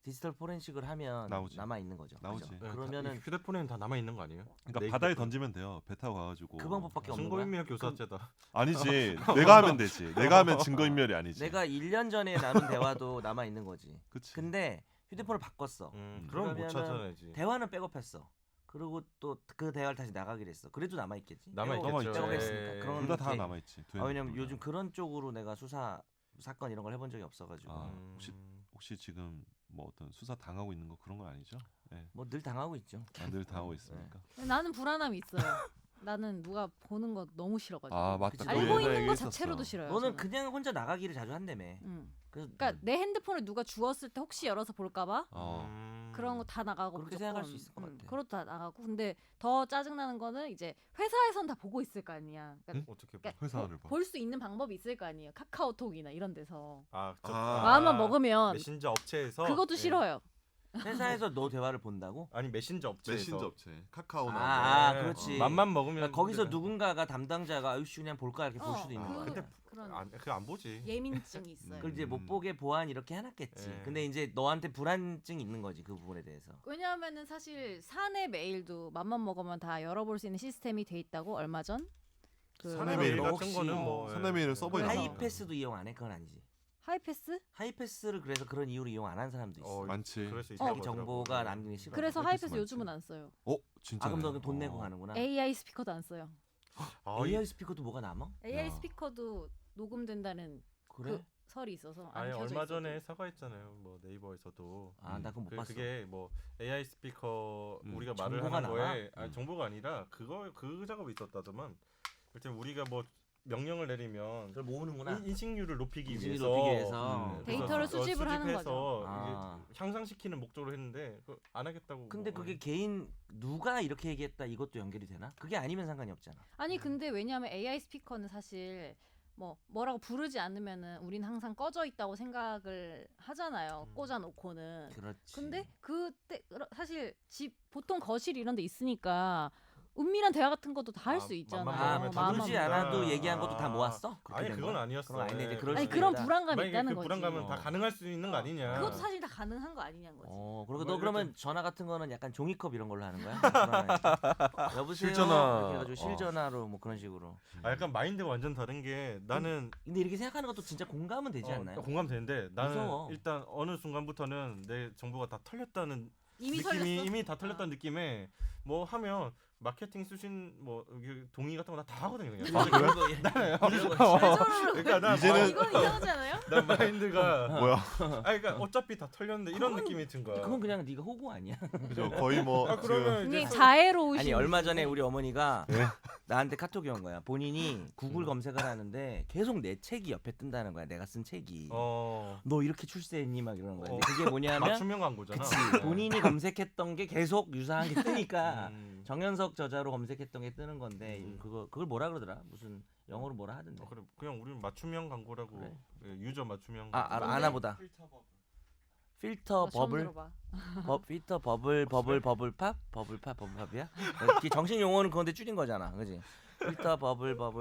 디지털 포렌식을 하면 나오지. 남아 있는 거죠. 나오지. 그죠? 예, 그러면은 이 휴대폰에는 다 남아 있는 거 아니에요? 그러니까 내 바다에 휴대폰. 던지면 돼요. 배 타고 가가지고. 그 방법밖에 없는 거야. 증거인멸 교사죄다. 아니지. 내가 하면 되지. 내가 하면 증거인멸이 아니지. 내가 1년 전에 나눈 대화도 남아 있는 거지. 그치. 근데 휴대폰을 바꿨어. 그럼 못 그러면은 찾아내지. 대화는 백업했어. 그리고 또 그 대화를 다시 나가기로 했어. 그래도 남아 있겠지. 남아있겠죠. 백업했으니까. 예. 그런 둘 다 다 이제- 남아 있지. 왜냐면 요즘 그런 쪽으로 내가 사건 이런 걸 해본 적이 없어가지고 아, 혹시 지금 뭐 어떤 수사 당하고 있는 거 그런 건 아니죠? 네. 뭐 늘 당하고 있죠. 늘 당하고 있으니까. 나는 불안함이 있어요. 나는 누가 보는 거 너무 싫어가지고. 아 맞다. 그치. 그거 알고 옛날에 있는 거 얘기했었어. 자체로도 싫어요. 너는 저는. 그냥 혼자 나가기를 자주 한다며. 그래서 그러니까 내 핸드폰을 누가 주웠을 때 혹시 열어서 볼까봐 그런 거 다 나가고 그렇게 무조건. 생각할 수 있을 것 같아. 그것도 다 나가고. 근데 더 짜증 나는 거는 이제 회사에선 다 보고 있을 거 아니야. 그러니까 어떻게 봐? 그러니까 회사를 봐. 볼 수 있는 방법이 있을 거 아니에요. 카카오톡이나 이런 데서 아. 마음만 먹으면 메신저 업체에서 그것도 예. 싫어요. 회사에서 너 대화를 본다고? 아니 메신저 업체에서 메신저 업체 카카오나 아, 예. 그렇지. 맘만 먹으면 그러니까 거기서 근데- 누군가가 담당자가 아유씨 그냥 볼까 이렇게 볼 수도 있는 그- 거야. 근데 그런 그거 안 보지. 예민증이 있어요. 그걸 이제 못 보게 보안 이렇게 해놨겠지. 예. 근데 이제 너한테 불안증이 있는 거지 그 부분에 대해서. 왜냐하면은 사실 사내 메일도 맘만 먹으면 다 열어볼 수 있는 시스템이 돼 있다고 얼마 전. 그 사내 그럼 메일 너 같은 혹시 거는 뭐 사내메일을 서버에 그래서- 넣어놓을까? 하이패스도 이용 안 해? 그건 아니지. 하이패스? 하이패스를 그래서 그런 이유로 이용 안 한 사람도 있어. 많지. 그럴 수 자기 있다고 정보가 하더라고요. 남기기 싫어. 그래서 하이패스 하이패스 많지. 요즘은 안 써요. 진짜. 아 그럼 너는 돈 내고 가는구나. AI 스피커도 안 써요. 아, AI 스피커도 뭐가 남아? AI 야. 스피커도 녹음된다는 그래? 설이 있어서 안 아니 켜져 얼마 있어도. 전에 사과했잖아요. 뭐 네이버에서도. 아, 나 그거 못 봤어. 그게 뭐 AI 스피커 우리가 말을 정보가 하는 나와? 거에 정보가 아니라 그 작업이 있었다더만. 일단 우리가 뭐 명령을 내리면 그걸 모으는구나. 인식률을 높이기 인식률 위해서 높이기 위해서. 그래서 데이터를 수집을 하는 수집해서 거죠. 아. 이게 향상시키는 목적으로 했는데 안 하겠다고. 근데 뭐. 그게 개인 누가 이렇게 얘기했다 이것도 연결이 되나? 그게 아니면 상관이 없잖아. 아니 근데 왜냐하면 AI 스피커는 사실 뭐라고 부르지 않으면은 우린 항상 꺼져 있다고 생각을 하잖아요. 꽂아놓고는. 그렇지. 근데 그때 사실 집 보통 거실 이런 데 있으니까 은밀한 대화 같은 것도 다 할 수 있잖아요. 마음만 아, 부르지 마음만 않아도 먹으니까. 얘기한 것도 다 모았어? 그렇게 아니 된 그건 거야? 아니었어. 그럼 아니네, 이제 그럴 아니 수도 그런 있다. 불안감이 만약에 있다는 그 거지. 불안감은 다 가능할 수 있는 거 아니냐. 그것도 사실 다 가능한 거 아니냐는 거지. 그리고 뭐 너 이렇게- 그러면 전화 같은 거는 약간 종이컵 이런 걸로 하는 거야? 전화는. 여보세요. 실전화. 이렇게 해가지고 실전화로 뭐 그런 식으로. 약간 마인드가 완전 다른 게 나는 근데 이렇게 생각하는 것도 진짜 공감은 되지 않나요? 공감되는데 나는 무서워. 일단 어느 순간부터는 내 정보가 다 털렸다는 이미 느낌이 털렸어? 이미 다 털렸다는 느낌에 뭐 하면 마케팅 수신 뭐 여기 동의 같은 거 다 하거든요 그냥. 그러니까 나 이제는- 이건 이상하지 않아요? 나 마인드가 뭐야? 그러니까 어차피 다 털렸는데 이런 느낌이 든 거야. 그건 그냥 네가 호구 아니야? 그죠? 거의 뭐 지금 그러면 굉장히 이제 자애로우신. 아니 얼마 전에 우리 어머니가 네? 나한테 카톡이 온 거야. 본인이 구글 검색을 하는데 계속 내 책이 옆에 뜬다는 거야. 내가 쓴 책이. 너 이렇게 출세했니? 막 이러는 거야. 근데 그게 뭐냐면 맞춤형 광고잖아. 그치 본인이 검색했던 게 계속 유사한 게 뜨니까 정현석 저자로 검색했던 게 뜨는 건데 그걸 뭐라 그러더라? 무슨 영어로 뭐라 하던데. 그래 그냥 우리는 맞춤형 광고라고. 그래? 예, 유저 맞춤형. 아 광고. 아나보다. 필터 나 처음 버블 들어봐. 필터 버블팝이야? 이게 정식 용어는 그건데 줄인 거잖아, 그지? 필터 버블팝.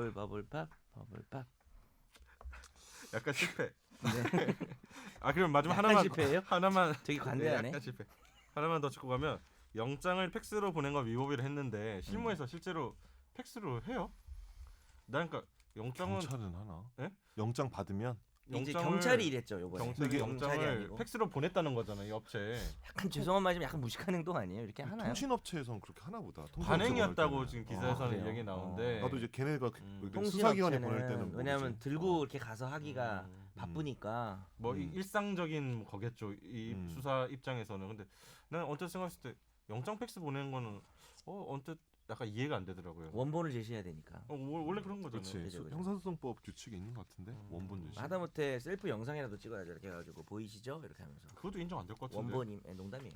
약간 실패. 네. 아 그럼 마지막 약간 하나만 실패예요? 하나만 되게 네, 관대하네. 약간 실패. 하나만 더 짚고 가면 영장을 팩스로 보낸 건 위법이라 했는데 실무에서 실제로 팩스로 해요? 난 그러니까 영장은 경찰은 하나? 예? 영장 받으면 이제 영장을- 경찰이 이랬죠, 요번에. 경찰이 이게 영장을 아니고. 팩스로 보냈다는 거잖아 이 업체에. 약간 죄송한 말이지만 약간 무식한 행동 아니에요? 이렇게 하나요? 통신업체에서는 그렇게 하나 보다. 관행이었다고 지금 기사에서는 그래요? 얘기 나오는데. 나도 이제 걔네가 통신업체는 수사기관에 보낼 때는 왜냐하면 모르지. 들고 이렇게 가서 하기가 음. 바쁘니까. 뭐 일상적인 거겠죠 이 수사 입장에서는. 근데 난 언뜻 생각했을 때 영장 팩스 보내는 거는 언뜻 약간 이해가 안 되더라고요. 원본을 제시해야 되니까. 원래 그런 거잖아요. 그렇지. 그죠. 형사소송법 규칙이 있는 것 같은데 원본 제시. 하다못해 셀프 영상이라도 찍어야죠. 이렇게 해가지고 보이시죠? 이렇게 하면서. 그것도 인정 안 될 것 같은데. 원본임 농담이에요.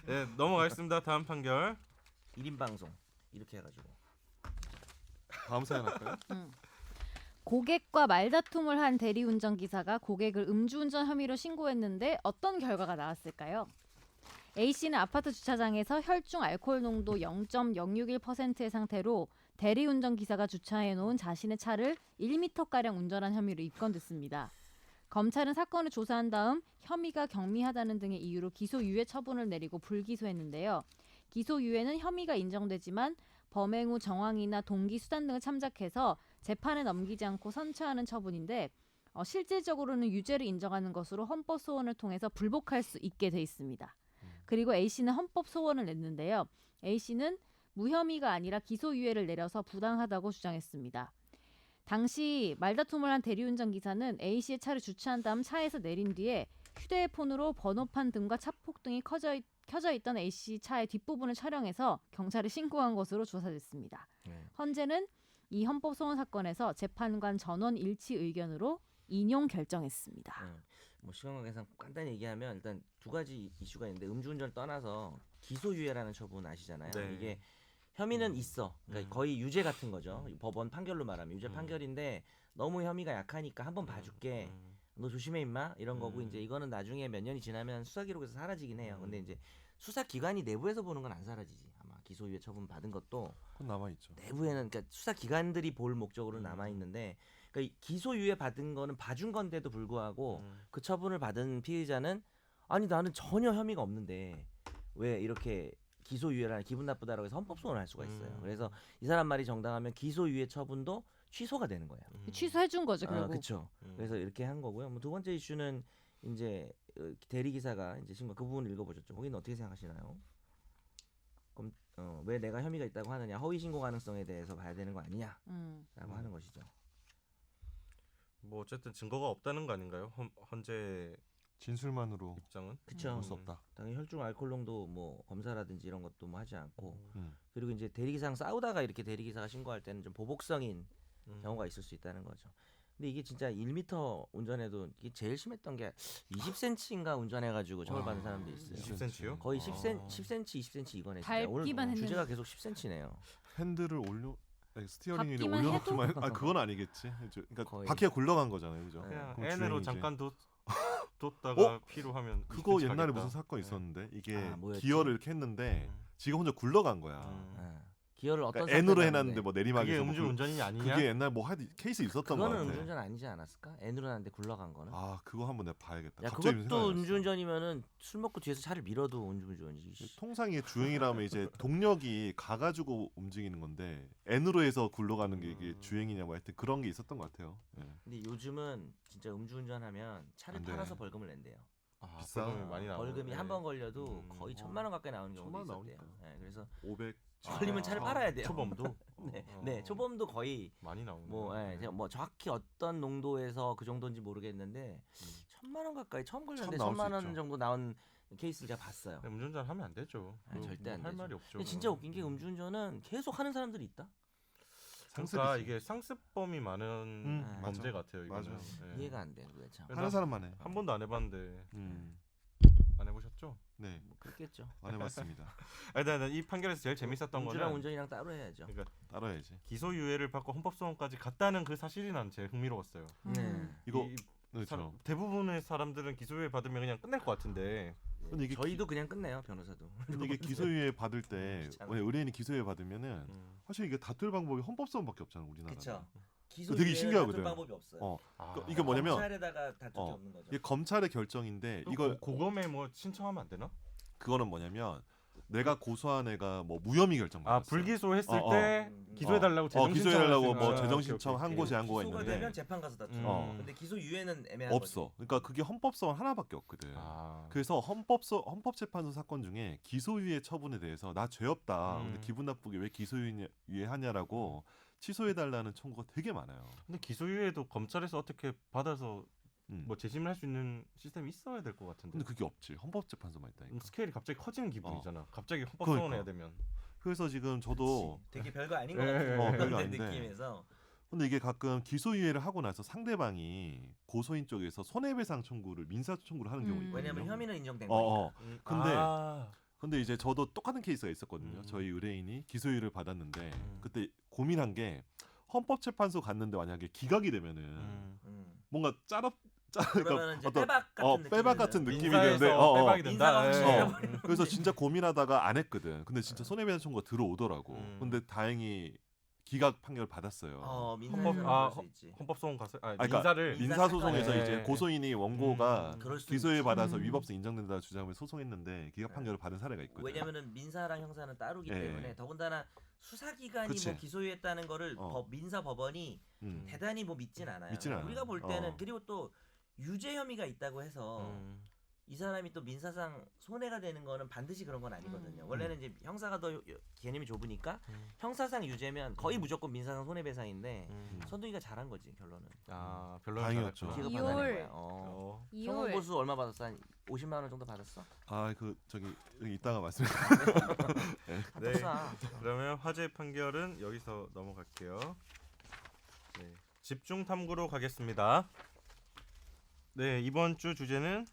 네 넘어가겠습니다. 다음 판결. 1인 방송 이렇게 해가지고. 다음 사연 할까요? 고객과 말다툼을 한 대리운전 기사가 고객을 음주운전 혐의로 신고했는데 어떤 결과가 나왔을까요? A 씨는 아파트 주차장에서 혈중 알코올 농도 0.061%의 상태로 대리운전 기사가 주차해 놓은 자신의 차를 1m가량 운전한 혐의로 입건됐습니다. 검찰은 사건을 조사한 다음 혐의가 경미하다는 등의 이유로 기소유예 처분을 내리고 불기소했는데요. 기소유예는 혐의가 인정되지만 범행 후 정황이나 동기 수단 등을 참작해서 재판에 넘기지 않고 선처하는 처분인데 실질적으로는 유죄를 인정하는 것으로 헌법 소원을 통해서 불복할 수 있게 돼 있습니다. 그리고 A 씨는 헌법 소원을 냈는데요. A 씨는 무혐의가 아니라 기소유예를 내려서 부당하다고 주장했습니다. 당시 말다툼을 한 대리운전 기사는 A 씨의 차를 주차한 다음 차에서 내린 뒤에 휴대폰으로 번호판 등과 차폭 등이 켜져 있던 A 씨 차의 뒷부분을 촬영해서 경찰에 신고한 것으로 조사됐습니다. 헌재는 이 헌법 소원 사건에서 재판관 전원 일치 의견으로 인용 결정했습니다. 뭐 시간 관계상 간단히 얘기하면 일단 두 가지 이슈가 있는데 음주운전을 떠나서 기소유예라는 처분 아시잖아요. 네. 이게 혐의는 있어. 그러니까 거의 유죄 같은 거죠. 법원 판결로 말하면 유죄 판결인데 너무 혐의가 약하니까 한번 봐줄게. 너 조심해 임마 이런 거고 이제 이거는 나중에 몇 년이 지나면 수사 기록에서 사라지긴 해요. 근데 이제 수사 기관이 내부에서 보는 건 안 사라지지. 아마 기소유예 처분 받은 것도 그건 남아 있죠. 내부에는 그러니까 수사 기관들이 볼 목적으로 남아 있는데 그러니까 기소유예 받은 거는 봐준 건데도 불구하고 그 처분을 받은 피의자는 아니 나는 전혀 혐의가 없는데 왜 이렇게 기소유예라는 기분 나쁘다라고 해서 헌법소원을 할 수가 있어요. 그래서 이 사람 말이 정당하면 기소유예 처분도 취소가 되는 거예요. 취소해준 거죠 결국. 그렇죠. 그래서 이렇게 한 거고요. 뭐 두 번째 이슈는 이제 대리 기사가 이제 신고 그 부분을 읽어보셨죠. 거기는 어떻게 생각하시나요? 그럼 왜 내가 혐의가 있다고 하느냐, 허위 신고 가능성에 대해서 봐야 되는 거 아니냐라고 하는 것이죠. 뭐 어쨌든 증거가 없다는 거 아닌가요? 헌재 진술만으로 입장은. 그쵸. 볼 수 없다. 당연히 혈중 알코올 농도 뭐 검사라든지 이런 것도 뭐 하지 않고 음. 그리고 이제 대리기사랑 싸우다가 이렇게 대리기사가 신고할 때는 좀 보복성인 경우가 있을 수 있다는 거죠. 근데 이게 진짜 1m 운전해도 이게 제일 심했던 게 20cm인가 운전해가지고 처벌받은 사람도 있어요. 20cm요? 거의 10cm, 20cm 이거네. 진짜. 밟기만 오늘 했는데. 주제가 계속 10cm네요. 핸들을 올려 아니, 스티어링 위에 밟기만 올려놓기만 아 그건 아니겠지. 그러니까 거의. 바퀴가 굴러간 거잖아요, 그죠? 네. 그냥 그럼 N으로 주행이지. 잠깐 뒀다가 P로 하면 그거 20cm 옛날에 가겠다. 무슨 사건 네. 있었는데 이게 아, 뭐였지? 기어를 이렇게 했는데 지가 혼자 굴러간 거야. 음. 기어를 어떤 그러니까 N으로 상태로 해놨는데 뭐 그게 내리막에서 뭐 음주운전이 아니냐? 그게 옛날 뭐 하여튼 케이스 있었던 거 그거는 같아. 음주운전 아니지 않았을까? N으로 하는데 굴러간 거는. 아 그거 한번 내가 봐야겠다. 야 갑자기 그것도 생각이 났어. 음주운전이면은 술 먹고 뒤에서 차를 밀어도 음주운전이지. 씨. 통상 이게 주행이라면 이제 동력이 가가지고 움직이는 건데 N으로 해서 굴러가는 게 이게 주행이냐 뭐 하여튼 그런 게 있었던 것 같아요. 예. 근데 요즘은 진짜 음주운전하면 차를 안 돼. 팔아서 벌금을 낸대요. 아, 비싸. 벌금이 많이 나오네. 벌금이 한 번 걸려도 음. 거의 1,000만 원 가까이 나오는 경우도 1,000만 원 있었대요. 나오니까. 네, 그래서 500 걸리면 차를 팔아야 돼요. 초범도 네, 어. 네, 초범도 거의 많이 나오네. 뭐, 제가 뭐 정확히 어떤 농도에서 그 정도인지 모르겠는데 1,000만 원 가까이 처음 걸렸는데 참 나올 수 1,000만 원 있죠. 정도 나온 케이스를 제가 봤어요. 음주운전 하면 안 되죠. 아, 그거 절대 안 할 되죠. 말이 없죠. 근데 진짜 웃긴 게 음주운전은 계속 하는 사람들이 있다. 그러니까 상습이지. 이게 상습범이 많은 범죄 맞아. 같아요. 이거는. 맞아요. 예. 이해가 안 돼, 도대체. 하는 사람만 해. 한 번도 안 해봤는데 안 해보셨죠? 네, 뭐 그렇겠죠. 안 해봤습니다. 아니, 이 판결에서 제일 재밌었던 음주랑 거는 운전이랑 따로 해야죠. 그러니까 따라야지. 기소유예를 받고 헌법소원까지 갔다는 그 사실이 난 제일 흥미로웠어요. 네. 이거 이 그렇죠. 대부분의 사람들은 기소유예 받으면 그냥 끝날 것 같은데 근데 이게 저희도 그냥 끝내요, 변호사도. 근데 이게 기소유예 받을 때 귀찮아. 왜 의뢰인이 기소유예 받으면은 사실 이게 다툴 방법이 헌법소원밖에 없잖아 우리나라. 그렇죠. 되게 신기하거든. 다툴 방법이 없어요. 어, 아, 이게 뭐냐면 검찰에다가 다툴 게 없는 거죠. 이게 검찰의 결정인데 이걸 고검에 뭐 신청하면 안 되나? 그거는 뭐냐면 내가 고소한 애가 뭐 무혐의 결정 아 받았어. 불기소했을 어, 어. 때 기소해달라고 재정 기소해달라고 신청할 뭐 수 있는 재정 거야. 신청 오케이, 한 오케이. 곳에 한 곳가 기소가 있는데 되면 재판 가서 다투. 어. 근데 기소 유예는 애매한 없어. 그러니까 그게 헌법소원 하나밖에 없거든. 아, 그래서 헌법재판소 사건 중에 기소유예 처분에 대해서 나 죄 없다. 근데 기분 나쁘게 왜 기소유예 하냐라고 취소해달라는 청구가 되게 많아요. 근데 기소유예도 검찰에서 어떻게 받아서 음. 뭐 재심을 할 수 있는 시스템이 있어야 될 것 같은데. 근데 그게 없지. 헌법재판소만 있다니까. 스케일이 갑자기 커지는 기분이잖아. 갑자기 헌법 그러니까. 소원해야 되면. 그래서 지금 저도 되게 별거 아닌 것 예, 같은 예, 그런 별거 아닌데. 느낌에서 근데 이게 가끔 기소유예를 하고 나서 상대방이 고소인 쪽에서 손해배상 청구를 민사 청구를 하는 경우 있거든요. 왜냐면 혐의는 인정된 어, 거니까. 근데 아, 근데 이제 저도 똑같은 케이스가 있었거든요. 저희 의뢰인이 기소유예를 받았는데 그때 고민한 게 헌법재판소 갔는데 만약에 기각이 되면은 뭔가 그러면 이제 어떤 빼박 같은 느낌. 빼박 같은 느낌이 민사에서 드는데 빼박이 된다. 민사가 예. 확실히 그래서 진짜 고민하다가 안 했거든. 근데 진짜 손해배상 청구가 들어오더라고. 근데 다행히 기각 판결 받았어요. 민사에서는 헌법- 그럴 수 있지. 헌법 소원 가서 그러니까 민사를 민사소송에서 사건에. 이제 고소인이 원고가 그럴 수 기소유예 있지. 받아서 위법성 인정된다 주장하며 소송했는데 기각 판결을 받은 사례가 있거든. 왜냐면은 민사랑 형사는 따르기 예. 때문에 더군다나 수사기관이 그치. 뭐 기소유했다는 거를 민사 법원이 대단히 뭐 믿진 않아요. 믿진 않아. 우리가 볼 때는 어. 그리고 또 유죄 혐의가 있다고 해서 이 사람이 또 민사상 손해가 되는 거는 반드시 그런 건 아니거든요. 원래는 이제 형사가 더 개념이 좁으니까 형사상 유죄면 거의 무조건 민사상 손해배상인데 선동이가 잘한 거지 결론은. 아 별로 다행이었죠. 기가 이월. 받아낸 거야. 이월 형원고수 얼마 받았어? 한 50만 원 정도 받았어? 아 그 저기 여기 이따가 말씀해. 네. 싸. 그러면 화재 판결은 여기서 넘어갈게요. 네. 집중 탐구로 가겠습니다. 네 이번 주 주제는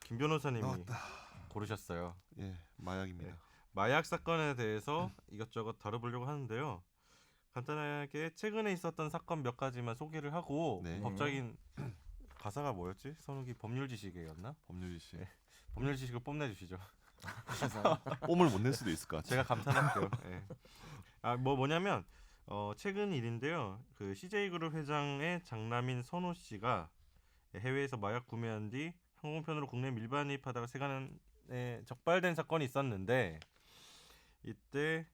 김 변호사님이 나왔다. 고르셨어요. 예, 마약입니다. 네. 마약 사건에 대해서 이것저것 다뤄보려고 하는데요. 간단하게 최근에 있었던 사건 몇 가지만 소개를 하고 네. 법적인 가사가 뭐였지? 선욱이 법률 지식이었나? 법률 씨. 네. 법률 지식을 뽐내주시죠. 뽐을 못 낼 수도 있을 것 같아. 제가 감탄할게요. 예. 뭐냐면 최근 일인데요. 그 CJ그룹 회장의 장남인 선호 씨가 해외에서 마약 구매한 뒤 항공편으로 국내 밀반입하다가 세관에 적발된 사건이 있었는데 이때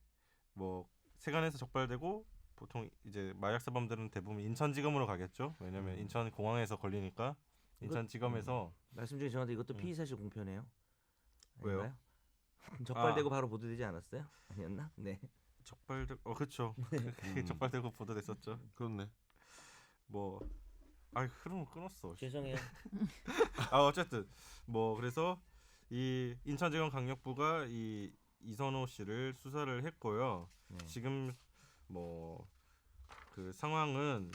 뭐 세관에서 적발되고 보통 이제 마약 사범들은 대부분 인천지검으로 가겠죠. 왜냐면 인천 공항에서 걸리니까 인천지검에서 말씀 중에 저한테 이것도 피의 사실 공표네요. 왜요? 아닌가요? 적발되고 바로 보도되지 않았어요? 아니었나? 네. 적발되고 그렇죠. 적발되고 보도됐었죠. 그렇네. 뭐 아 흐름을 끊었어. 죄송해요. 아 어쨌든 뭐 그래서 이 인천지검 강력부가 이 이선호 씨를 수사를 했고요. 네. 지금 뭐 그 상황은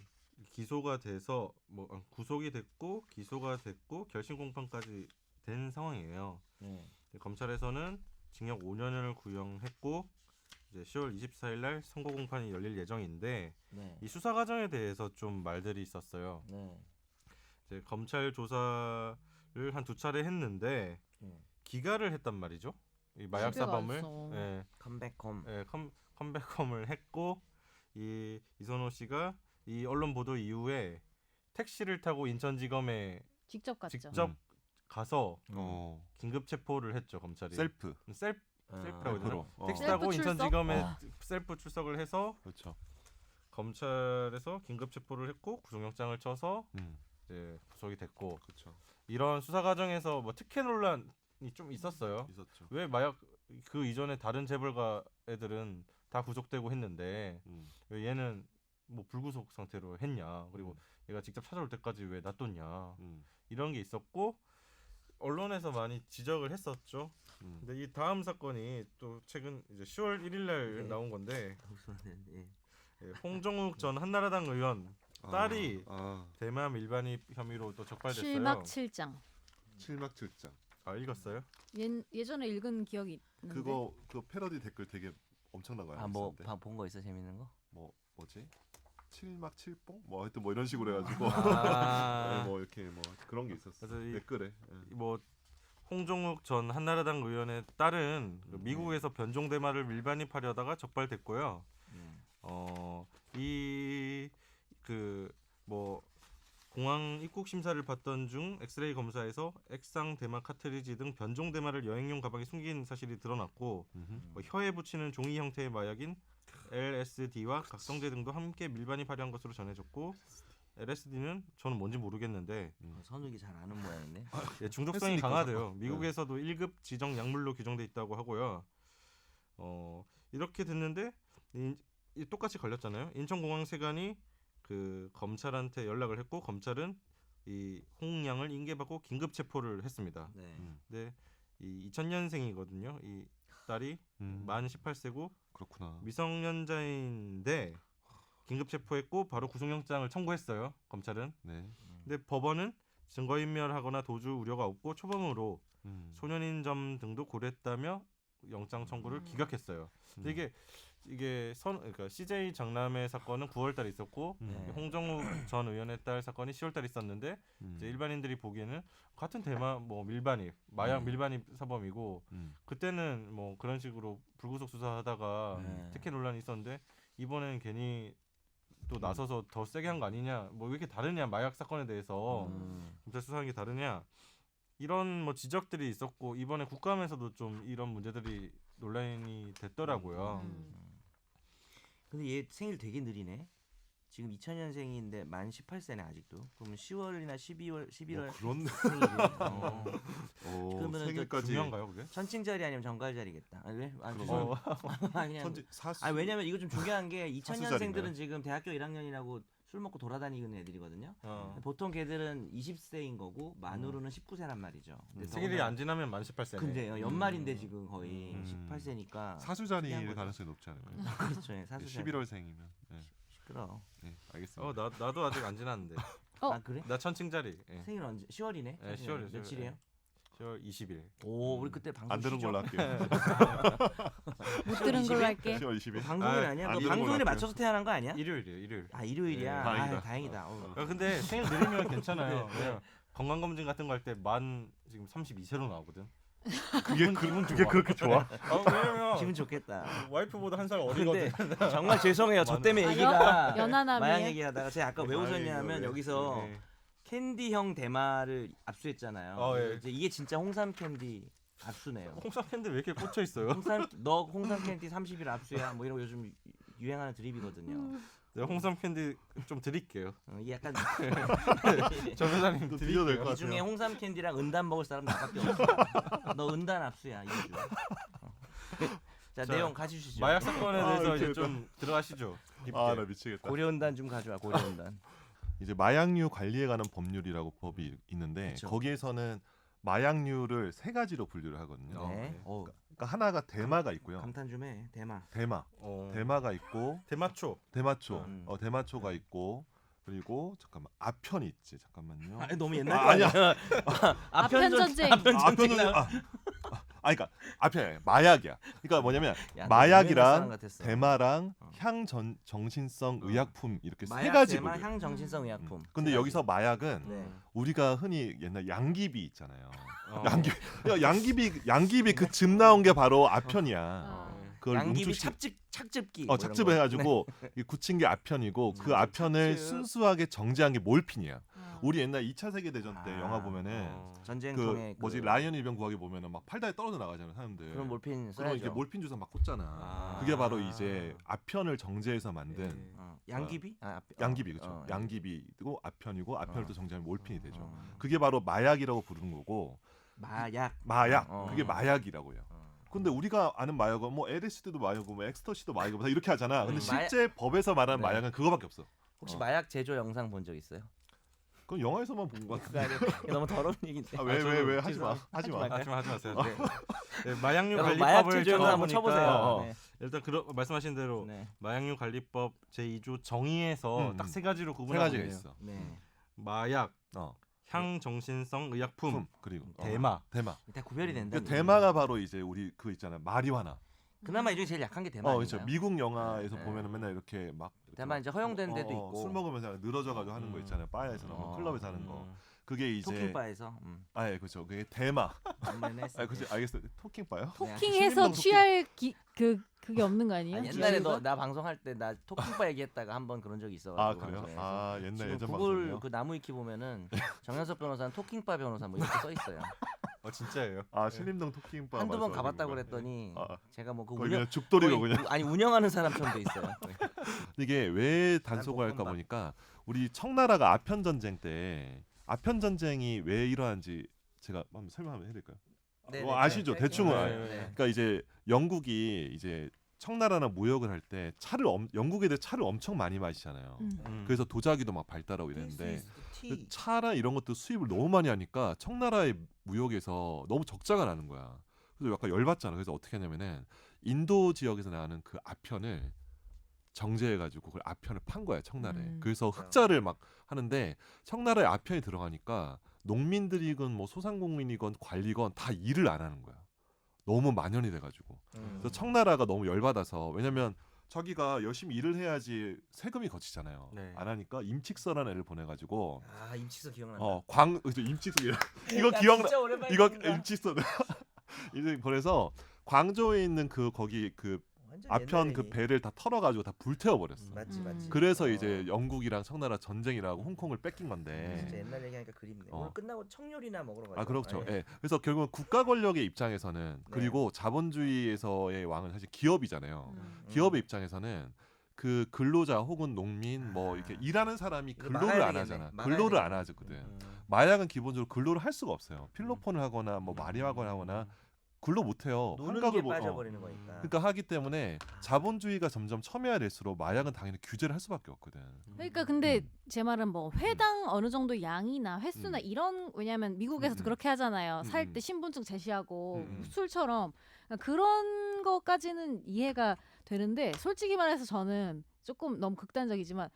기소가 돼서 뭐 구속이 됐고 기소가 됐고 결심 공판까지 된 상황이에요. 네. 검찰에서는 징역 5년을 구형했고 이제 10월 24일 날 선고 공판이 열릴 예정인데 네. 이 수사 과정에 대해서 좀 말들이 있었어요. 네. 이제 검찰 조사를 한 2차례 했는데 네. 기가를 했단 말이죠. 이 마약 집에 사범을 갔어. 예, 컴백홈. 예, 컴백홈을 했고 이 이선호 씨가 이 언론 보도 이후에 택시를 타고 인천지검에 직접 갔죠. 직접 가서 어. 긴급 체포를 했죠 검찰이. 셀프. 셀프라고 해야 되나? 셀프로. 택시 셀프 타고 출석? 인천지검에 셀프 출석을 해서 그렇죠. 검찰에서 긴급 체포를 했고 구속영장을 쳐서 음. 이제 구속이 됐고 그렇죠. 이런 수사 과정에서 뭐 특혜 논란이 좀 있었어요. 있었죠. 왜 마약 그 이전에 다른 재벌가 애들은 다 구속되고 했는데 왜 얘는 뭐 불구속 상태로 했냐? 그리고 얘가 직접 찾아올 때까지 왜 놔뒀냐? 이런 게 있었고 언론에서 많이 지적을 했었죠. 근데 이 다음 사건이 또 최근 이제 10월 1일 날 네. 나온 건데 예. 예, 홍정욱 전 한나라당 의원 딸이 아, 대마 밀반입 혐의로 또 적발됐어요. 실막 7장. 칠막칠장. 아 읽었어요? 예전에 읽은 기억이 있는데. 그거 그 패러디 댓글 되게 엄청난 거야. 아뭐 본 거 있어 재밌는 거? 뭐지? 칠막 칠뽕? 뭐 하여튼 뭐 이런 식으로 해가지고 아, 뭐 이렇게 뭐 그런 게 있었어. 그래서 이- 댓글에. 뭐 홍정욱 전 한나라당 의원의 딸은 그 미국에서 변종 대마를 밀반입하려다가 적발됐고요. 이 그 뭐 공항 입국 심사를 받던 중 엑스레이 검사에서 액상 대마 카트리지 등 변종 대마를 여행용 가방에 숨긴 사실이 드러났고 뭐 혀에 붙이는 종이 형태의 마약인 LSD와 각성제 등도 함께 밀반입 발효한 것으로 전해졌고 LSD는 저는 뭔지 모르겠는데 선욱이 잘 아는 모양인데. 예, 중독성이 했으니까. 강하대요. 미국에서도 1급 지정 약물로 규정돼 있다고 하고요. 이렇게 됐는데 이 똑같이 걸렸잖아요. 인천공항 세관이 그 검찰한테 연락을 했고 검찰은 이 홍양을 인계받고 긴급 체포를 했습니다. 네. 근데 이 2000년생이거든요. 이 딸이 만 18세고 그렇구나. 미성년자인데 긴급 체포했고 바로 구속영장을 청구했어요. 검찰은. 네. 근데 법원은 증거인멸하거나 도주 우려가 없고 초범으로 소년인 점 등도 고려했다며 영장 청구를 기각했어요. 근데 이게 그러니까 CJ 장남의 사건은 9월달에 있었고 네. 홍정욱 전 의원의 딸 사건이 10월달에 있었는데 이제 일반인들이 보기에는 같은 대마 뭐 밀반입 마약 밀반입 사범이고 그때는 뭐 그런 식으로 불구속 수사하다가 특혜 논란이 있었는데 이번에는 괜히 또 나서서 더 세게 한 거 아니냐 뭐 왜 이렇게 다르냐 마약 사건에 대해서 검찰 수사하는 게 다르냐 이런 뭐 지적들이 있었고 이번에 국감에서도 좀 이런 문제들이 논란이 됐더라고요. 근데 얘 생일 되게 느리네. 지금 2000년생인데 만 18세네 아직도. 그러면 10월이나 11월 그런. 생일이네. 그러면은 생일까지. 중요한가요 그게? 천칭자리 아니면 정갈자리겠다. 아니 왜? 아, 그럼. 그냥 천지 사수. 아 왜냐면 이거 좀 중요한 게 사수자리네. 2000년생들은 지금 대학교 1학년이라고 술 먹고 돌아다니는 애들이거든요. 어. 보통 걔들은 20세인 거고 만으로는 19세란 말이죠. 근데 생일이 안 지나면 만 18세네. 근데 연말인데 지금 거의 18세니까 사수자리일 가능성이 높지 않을까요? 그렇죠. 예, 사수자. 11월생이면. 네. 시끄러. 네, 알겠습니다. 나도 아직 안 지났는데. 아 그래? 나 천칭자리. 예. 생일 언제? 10월이네. 예, 10월 며칠이에요? 10월 20일. 오, 우리 그때 방송 안 들은 쉬죠? 걸로 할게요. 못 들은 걸로 할게. 10월 20일. 방송일 아, 아니야? 안 너 들은 걸로 방송일에 할게요. 맞춰서 태어난 거 아니야? 일요일이에요, 일요일. 아 일요일이야. 네, 다행이다. 아, 다행이다. 어우. 근데 생일 느리면 괜찮아요. 왜냐면 건강검진 같은 거 할 때 만 지금 32세로 나오거든. 그게 그렇게 좋아? 왜냐면 기분 좋겠다. 와이프보다 한 살 근데 어리거든. 정말 죄송해요. 저 때문에 아, 얘기가 연하남이에요? 마약 얘기하다가 제가 아까 왜 웃었냐면 네. 여기서 네. 캔디형 대마를 압수했잖아요. 예. 이제 이게 진짜 홍삼 캔디 압수네요. 홍삼 캔디 왜 이렇게 꽂혀 있어요? 너 홍삼 캔디 30일 압수야. 뭐 이런 거 요즘 유행하는 드립이거든요. 내가 홍삼 캔디 좀 드릴게요. 이게 약간 정 회장님 또 드려도 될 것 이 같아요. 중에 홍삼 캔디랑 은단 먹을 사람 나밖에 없어. 너 은단 압수야 이주. 자, 자, 내용 가주시죠. 마약 사건에 대해서 이제 미치겠다. 좀 들어가시죠. 깊게. 아, 나 미치겠다. 고려 은단 좀 가져와 고려 은단. 이제 마약류 관리에 관한 법률이라고 법이 있는데 그쵸. 거기에서는 마약류를 세 가지로 분류를 하거든요. 네. 네. 그러니까 하나가 대마가 있고요. 감탄 좀 해. 대마. 대마가 있고 대마초. 대마초, 음. 대마초가 있고 그리고 잠깐만 아편이 있지. 잠깐만요. 너무 옛날 거 아니야. 아니야. 아편 전쟁. 아편전쟁. 그러니까 아편 마약이야. 그러니까 뭐냐면 야, 마약이랑 사람 같았어. 대마랑 향정신성 어. 의약품 이렇게 세 마약, 가지 대마, 분류. 향, 정신성 의약품. 근데 세 여기서 가지. 마약은 네. 우리가 흔히 옛날 양귀비 있잖아요. 어. 양귀비 그 즙 나온 게 바로 아편이야. 어. 그걸 양귀비 뭉툭 착즙기. 뭐 이런 착즙을 거. 해가지고 이 굳힌 게 아편이고 그 아편을 착즙. 순수하게 정제한 게 몰핀이야. 어. 우리 옛날 2차 세계 대전 때 아. 영화 보면은 전쟁 그 통에 뭐지 라이언 일병 구하기 보면은 막 팔다리 떨어져 나가잖아요 사람들. 그런 몰핀 그럼 써야죠. 이렇게 몰핀 주사 막 꽂잖아. 아. 그게 바로 이제 아편을 정제해서 만든 양귀비? 양귀비 그렇죠. 예. 양귀비고 아편이고 아편을 또 정제하면 몰핀이 되죠. 어. 그게 바로 마약이라고 부르는 거고 마약. 마약 어. 그게 마약이라고요. 근데 우리가 아는 마약은 뭐 LSD도 마약이고 뭐 엑스터시도 마약이고 다 이렇게 하잖아. 근데 실제 법에서 말하는 네. 마약은 그거밖에 없어. 혹시 마약 제조 영상 본 적 있어요? 그건 영화에서만 본 거 같은데. 그거 아니에요? 이거 너무 더러운 얘기인데. 왜 하지 마. 하지 마. 말까요? 하지 마세요. 네. 네, 마약류 여러분, 마약 관리법을 제조 영상 한번 찾아보니까 쳐보세요. 네. 일단 말씀하신 대로 네. 마약류 관리법 제2조 정의에서 딱 세 가지로 세 구분하고 가지가 있네요. 있어. 네. 마약, 어. 향정신성 의약품, 품 그리고 대마. 대마. 다 구별이 된다. 그 대마가 바로 이제 우리 그 있잖아 마리화나. 그나마 이 중에 제일 약한 게 대마. 그렇죠. 미국 영화에서 네. 보면은 맨날 이렇게 막 대마 이제 허용된 데도 있고. 술 먹으면서 늘어져가지고 하는 거 있잖아요. 바에서나 뭐 클럽에서 하는 거. 그게 이제 토킹바에서. 예, 그렇죠. 그게 대마. 옛날에 그렇죠. 알겠어요. 토킹바요? 토킹해서 신림동 취할 그게 없는 거 아니에요? 옛날에 나 방송할 때 나 토킹바 얘기했다가 한번 그런 적이 있어. 아 그래요? 아 옛날 지금 예전 구글 방송이요? 그 나무위키 보면은 정현석 변호사는 토킹바 변호사 뭐 이렇게 써 있어요. 진짜예요. 아 신림동 토킹바 한두 번 말씀하시는 가봤다고 거예요? 그랬더니 아, 제가 뭐그 거의 그냥 죽돌이로 그냥. 아니 운영하는 사람처럼 돼 있어요. 이게 왜 단속을 할까 볶음밥. 보니까 우리 청나라가 아편 전쟁 때 아편 전쟁이 왜 일어난지 제가 한번 설명하면 해드릴까요? 네, 뭐 네, 아시죠? 네, 대충은 네, 알아요. 네. 그러니까 이제 영국이 이제 청나라랑 무역을 할 때 영국 애들 차를 엄청 많이 마시잖아요. 그래서 도자기도 막 발달하고 이랬는데 그 차랑 이런 것도 수입을 너무 많이 하니까 청나라의 무역에서 너무 적자가 나는 거야. 그래서 약간 열받잖아. 그래서 어떻게 하냐면은 인도 지역에서 나는 그 아편을 정제해가지고 그걸 아편을 판 거야 청나라에. 그래서 흑자를 막 하는데 청나라에 아편이 들어가니까 농민들이건 뭐 소상공인이건 관리건 다 일을 안 하는 거야. 너무 만연이 돼가지고. 그래서 청나라가 너무 열받아서 왜냐면 자기가 열심히 일을 해야지 세금이 거치잖아요. 네. 안 하니까 임칙서라는 애를 보내가지고 임치서 기억난다. 임칙서 이거 기억나? 진짜 오랜만에 이거 듣는다. 임칙서 이제 보내서 광저우에 있는 거기 완전 아편 그 옛날 얘기. 배를 다 털어가지고 다 불태워버렸어. 맞지 음. 맞지. 그래서 이제 영국이랑 청나라 전쟁이라고 홍콩을 뺏긴 건데. 진짜 옛날 얘기하니까 그립네. 오늘 끝나고 청요리나 먹으러 가요. 그렇죠. 예. 그래서 결국은 국가 권력의 입장에서는 그리고 자본주의에서의 왕은 사실 기업이잖아요. 기업의 입장에서는 그 근로자 혹은 농민 뭐 이렇게 일하는 사람이 이거 근로를 막아야 안 되겠네. 하잖아. 막아야 근로를 안 되겠네. 하거든. 마약은 기본적으로 근로를 할 수가 없어요. 필로폰을 하거나 뭐 마리화걸 하거나 근로 못 해요. 노는 환각을 게 못 빠져버리는 거니까. 그러니까 하기 때문에 자본주의가 점점 첨예화될수록 마약은 당연히 규제를 할 수밖에 없거든. 그러니까 근데 제 말은 뭐 회당 어느 정도 양이나 횟수나 이런 왜냐면 미국에서도 그렇게 하잖아요. 살 때 신분증 제시하고 술처럼 그러니까 그런 거까지는 이해가 되는데 솔직히 말해서 저는 조금 너무 극단적이지만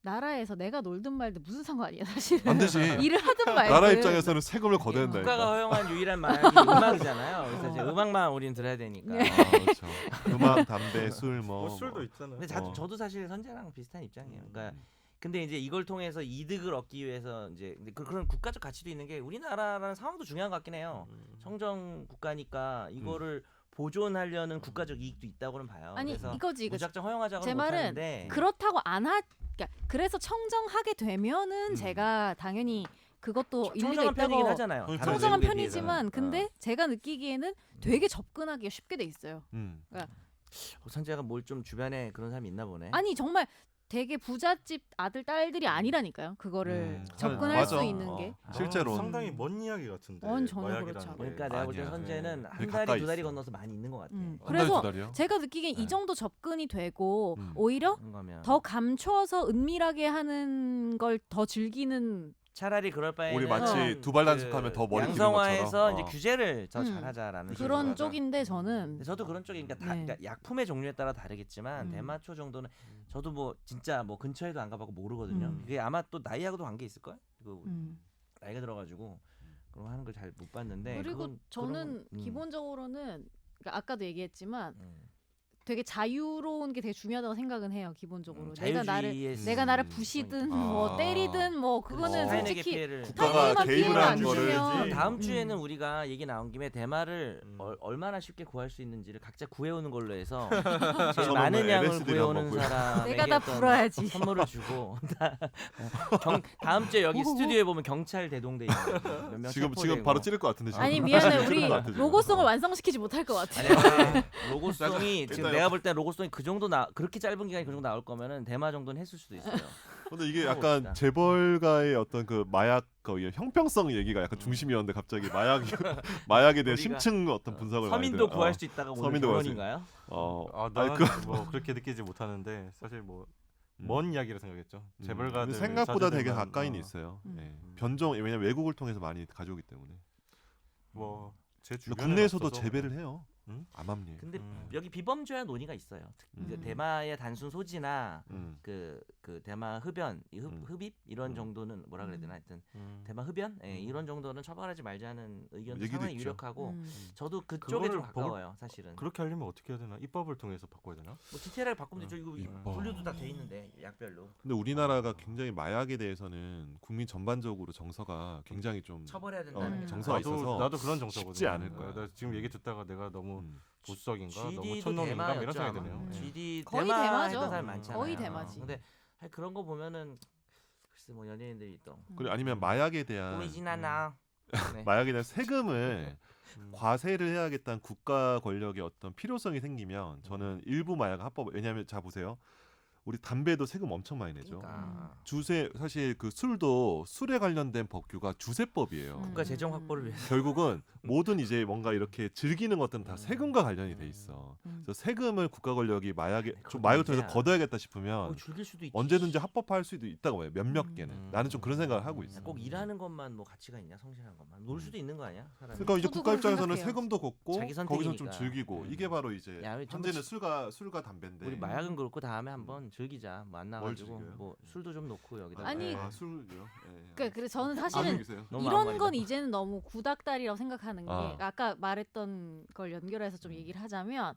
나라에서 내가 놀든 말든 무슨 상관이야 사실은. 안 되지. 일을 하든 말든. 나라 입장에서는 세금을 걷어야 된다니까. 국가가 허용한 유일한 마약이 음악이잖아요. 그래서 이제 음악만 우리는 들어야 되니까. 그렇죠. 음악, 담배, 술 뭐 술도 있잖아요. 근데 저도 사실 선재랑 비슷한 입장이에요. 그러니까 음. 근데 이제 이걸 통해서 이득을 얻기 위해서 이제 근데 그런 국가적 가치도 있는 게 우리나라라는 상황도 중요한 것 같긴 해요. 청정 국가니까 이거를 보존하려는 국가적 이익도 있다고는 봐요. 아니 그래서 이거지. 무작정 허용하자고 제 말은 못하는데 그렇다고 안 하. 그러니까 그래서 청정하게 되면은 제가 당연히 그것도 일리가 청정한 편이긴 있다고 하잖아요. 다른 청정한 외국에 편이지만 비해서는. 근데 제가 느끼기에는 되게 접근하기가 쉽게 돼 있어요. 선재가 뭘 좀 주변에 그런 사람이 있나 보네. 아니 정말 되게 부잣집 아들 딸들이 아니라니까요. 그거를 접근할 맞아. 수 있는 게. 실제로. 상당히 먼 이야기 같은데. 전혀 마약이라는 그렇지 않아요. 게. 그러니까 내가 볼 때 아니야. 선재는 되게 한 다리 가까이 두 다리 있어. 건너서 많이 있는 것 같아. 한 그래서 달, 두 달이요? 제가 느끼기엔 이 네. 정도 접근이 되고 음. 오히려 그런 거면 더 감춰서 은밀하게 하는 걸 더 즐기는 차라리 그럴 바에는 우리 마치 두발 단속하면 더 머리 기는 양성화해서 것처럼. 이제 규제를 더 음. 잘하자라는 그죠, 그런 맞아. 쪽인데 저는 근데 저도 그런 쪽이니까 네. 그러니까 약품의 종류에 따라 다르겠지만 음. 대마초 정도는 저도 뭐 진짜 뭐 근처에도 안 가봐고 모르거든요. 그게 아마 또 나이하고도 관계 있을 걸. 그 나이가 들어가지고 그런 거 하는 걸 잘 못 봤는데. 그리고 그건 저는 그런- 기본적으로는 그러니까 아까도 얘기했지만 음. 되게 자유로운 게 되게 중요하다고 생각은 해요. 기본적으로 내가 나를 자유주의의 내가 나를 음. 부시든 아. 뭐 때리든 뭐 그 그거는 타인에게 솔직히 피해를 국가가 타인에게만 개입을 피해를 하는 안 거를 주면 다음 주에는 우리가 얘기 나온 김에 대마를 음. 얼마나 쉽게 구할 수 있는지를 각자 구해오는 걸로 해서 제일 저는 많은 양을 LSD 를 구해오는 한번 사람에게 내가 다 어떤 불어야지. 선물을 주고 다음 주에 여기 스튜디오에 보면 경찰 대동돼 있는 몇명 지금 바로 찌를 것 같은데 지금. 아니 미안해 찌를 우리 것 같아, 지금. 로고송을 완성시키지 못할 것 같아. 아니 로고송이 지금 일단 내가 볼 때 로고송이 그 정도 그렇게 짧은 기간이 그 정도 나올 거면은 대마 정도는 했을 수도 있어요. 근데 이게 해봅시다. 약간 재벌가의 어떤 그 마약 그 형평성 얘기가 약간 중심이었는데 갑자기 마약에 대한 우리가 심층 어떤 분석을 서민도 많이 구할 들어. 수 있다가 오늘 서민도 구할 수 결론인가요? 아, 아니, 나는 뭐 그렇게 느끼지 못하는데 사실 뭐 먼 이야기라 생각했죠. 재벌가들 근데 생각보다 되게 자제들만, 가까이는 있어요. 음. 예. 변종 왜냐면 외국을 통해서 많이 가져오기 때문에. 뭐제 근데 주변에 국내에서도 없어서 재배를 해요. 응? 암암리. 근데 음. 여기 비범죄와 논의가 있어요. 이제 음. 대마의 단순 소지나 음. 그 대마 흡연, 흡입 이런 음. 정도는 뭐라 그래야 되나 하여튼 대마 흡연 이런 정도는 처벌하지 말자는 의견도 얘기도 상당히 있죠. 유력하고 음. 저도 그쪽에 좀 그거를 가까워요 사실은. 그렇게 하려면 어떻게 해야 되나? 입법을 통해서 바꿔야 되나? 뭐 디테일하게 바꾸면 되죠. 이거 입법. 분류도 다 돼 있는데 약별로 근데 우리나라가 굉장히 마약에 대해서는 국민 전반적으로 정서가 굉장히 좀 처벌해야 된다는 게 정서가 있어서 나도 그런 정서거든. 쉽지 않을 거야. 나 지금 얘기 듣다가 내가 너무 음. 보수적인가, 너무 GD도 촌놈인가 이런 대마였죠. 생각이 아마. 드네요. GD 거의 대마 대마죠. 했던 사람 많잖아요. 거의 대마지. 근데 그런 거 보면은 글쎄 뭐 연예인들이 또 그리고 아니면 마약에 대한 보이진 않아. 네. 마약에 대한 세금을 음. 과세를 해야겠다는 국가 권력의 어떤 필요성이 생기면 저는 일부 마약 합법 왜냐하면 자 보세요. 우리 담배도 세금 엄청 많이 내죠. 그러니까 주세 사실 그 술도 술에 관련된 법규가 주세법이에요. 국가 재정 확보를 위해서 결국은 모든 이제 뭔가 이렇게 즐기는 것들은 다 세금과 관련이 돼 있어. 그래서 세금을 국가 권력이 마약에 좀 마약을 통해서 문제야. 걷어야겠다 싶으면 즐길 수도 있지. 언제든지 합법화할 수도 있다고 해요. 몇몇 개는. 음. 나는 좀 그런 생각을 하고 있어. 꼭 일하는 것만 뭐 가치가 있냐 성실한 것만 놀 수도 있는 거 아니야? 사람이. 그러니까 이제 저도 국가 그렇게 입장에서는 생각해요. 세금도 걷고 자기 거기서 좀 선택이니까. 즐기고 이게 바로 이제 야, 우리 현재는 전부 술과 담배인데. 우리 마약은 그렇고 다음에 한번 즐기자. 뭐 안 나가지고 즐겨요? 뭐 술도 좀 놓고 여기다. 아니, 술요. 그러니까 그래 저는 안 사실은 먹이세요? 너무 이런 아무 건 말이다. 이제는 너무 구닥다리라고 생각하는 게 아. 아까 말했던 걸 연결해서 좀 얘기를 하자면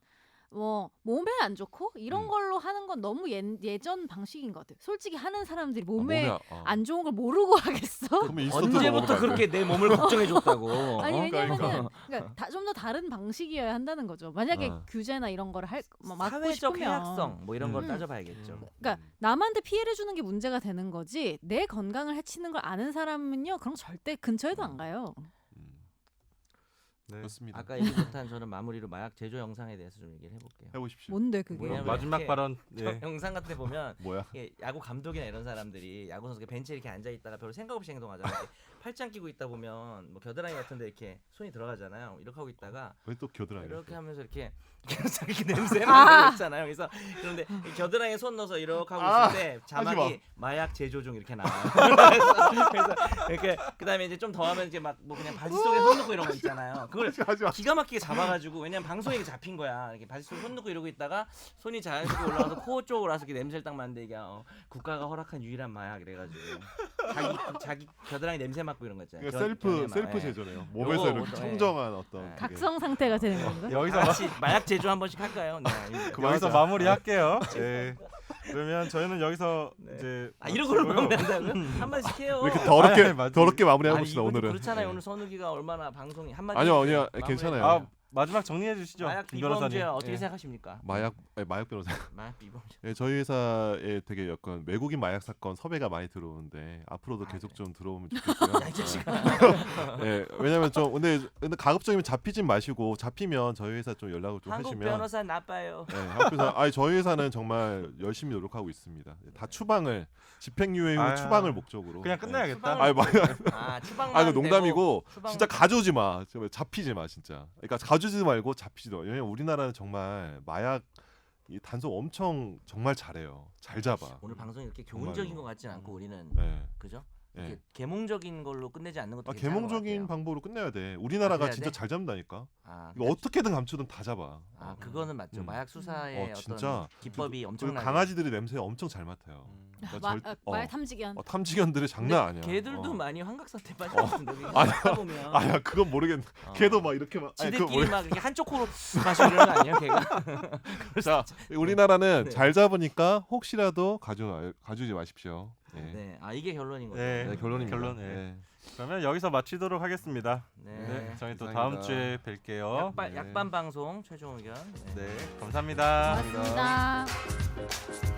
뭐 몸에 안 좋고 이런 음. 걸로 하는 건 너무 예전 방식인 것 같아요. 솔직히 하는 사람들이 몸에 몸에 안 좋은 걸 모르고 하겠어? 그러면 인스턴트 언제부터 먹으면 안 돼? 그렇게 내 몸을 걱정해 줬다고? 아니 왜냐면은 그러니까. 그러니까 좀 더 다른 방식이어야 한다는 거죠. 만약에 어. 규제나 이런 거를 뭐 막고 사회적 싶으면 해악성 뭐 이런 걸 음. 따져봐야겠죠. 그러니까 남한테 피해를 주는 게 문제가 되는 거지 내 건강을 해치는 걸 아는 사람은요 그럼 절대 근처에도 안 가요. 네. 그렇습니다. 아까 얘기 못한 저는 마무리로 마약 제조 영상에 대해서 좀 얘기를 해볼게요. 해보십시오. 뭔데 그게? 뭐냐면 마지막 이렇게 발언. 예. 영상 같은 데 보면 뭐야? 이게 야구 감독이나 이런 사람들이 야구 선수가 벤치에 이렇게 앉아 있다가 별로 생각 없이 행동하잖아요. 이렇게 팔짱 끼고 있다 보면 뭐 겨드랑이 같은데 이렇게 손이 들어가잖아요. 이렇게 하고 있다가 왜 또 겨드랑이? 이렇게 하면서 이렇게 이렇게 냄새 아. 나는 거 있잖아요. 그래서 그런데 이 겨드랑이에 손 넣어서 이렇게 하고 있을 때 자막이 마약 제조 중 이렇게 나와요. 그래서 이렇게 그다음에 이제 좀 더 하면 이제 막 뭐 그냥 바지 속에 손 넣고 이런 거 있잖아요. 그걸 하지 마. 기가 막히게 잡아가지고 왜냐면 방송에 이게 잡힌 거야. 이렇게 바지 속에 손 넣고 이러고 있다가 손이 자연스럽게 올라가서 코 쪽으로 와서 이렇게 냄새를 딱 맡는데 이게 국가가 허락한 유일한 마약 이래가지고 자기 겨드랑이 냄새 맡고 이런 거 있잖아요. 그러니까 셀프 예. 제조네요. 몸에서 요거 이렇게 예. 청정한 어떤 예. 그게. 각성 상태가 되는 건가? 여기서 다 같이 마약 제조 한 번씩 할까요? 네. 여기서 마무리할게요. 예. 그러면 저희는 여기서 네. 이제 아 이런 걸로 마치고요. 마무리한다고요? 한 번씩 해요. 이렇게 더럽게 아니, 맞지. 더럽게 마무리해 아니 봅시다 이분 오늘은. 그렇잖아요. 네. 오늘 선우기가 얼마나 방송이 한마디 아니요, 해주세요. 아니요, 괜찮아요. 아, 마지막 정리해 주시죠. 마약 김 변호사님. 비범죄 어떻게 예. 생각하십니까? 마약 변호사. 마약 비범죄. 예, 저희 회사에 되게 약간 외국인 마약 사건 섭외가 많이 들어오는데 앞으로도 계속 좀 들어오면 좋겠고요. 야, 이 자식아. 예, 왜냐면 좀 근데 가급적이면 잡히진 마시고 잡히면 저희 회사 좀 연락을 좀 한국 하시면. 변호사 나빠요. 예, 한국에서 저희 회사는 정말 열심히 노력하고 있습니다. 다 추방을 집행유예 후 아유, 추방을 목적으로. 그냥 예. 끝내야겠다. 추방을 마약. 추방만 그 농담이고 되고 추방- 진짜 가져오지 마. 제발 잡히지 마 진짜. 그러니까 가져오지 말고 잡히지도 마. 왜냐면 우리나라는 정말 마약 이 단속 엄청 정말 잘해요. 잘 잡아. 오늘 방송 이렇게 교훈적인 정말로. 것 같진 않고 우리는 네. 그죠? 예. 이렇게 계몽적인 걸로 끝내지 않는 것도 괜찮은 계몽적인 것 같아요. 방법으로 끝내야 돼. 우리나라가 그래야 진짜 돼? 잘 잡는다니까. 아, 이거 어떻게든 감추든 다 잡아. 그거는 맞죠. 음. 마약 수사의 진짜. 어떤 기법이 그리고 엄청나게. 강아지들이 냄새 엄청 잘 맡아요. 그러니까 마약 탐지견. 탐지견들이 장난 아니야. 개들도 어. 많이 환각사태 빠졌는데 아니야. 하다 보면 아야 그건 모르겠네. 걔도 막 이렇게 막. 아니, 그거 지들끼리 막 이렇게 한쪽 코로 마시고 이러는 거 아니에요, 걔가? 자, 우리나라는 네. 잘 잡으니까 혹시라도 가져오지 마십시오. 네. 네, 아 이게 결론인 거죠. 네. 네, 결론입니다. 결론, 예. 네. 그러면 여기서 마치도록 하겠습니다. 네. 네, 저희 또 감사합니다. 다음 주에 뵐게요. 약반 방송 최종 의견. 네. 네, 감사합니다. 고맙습니다.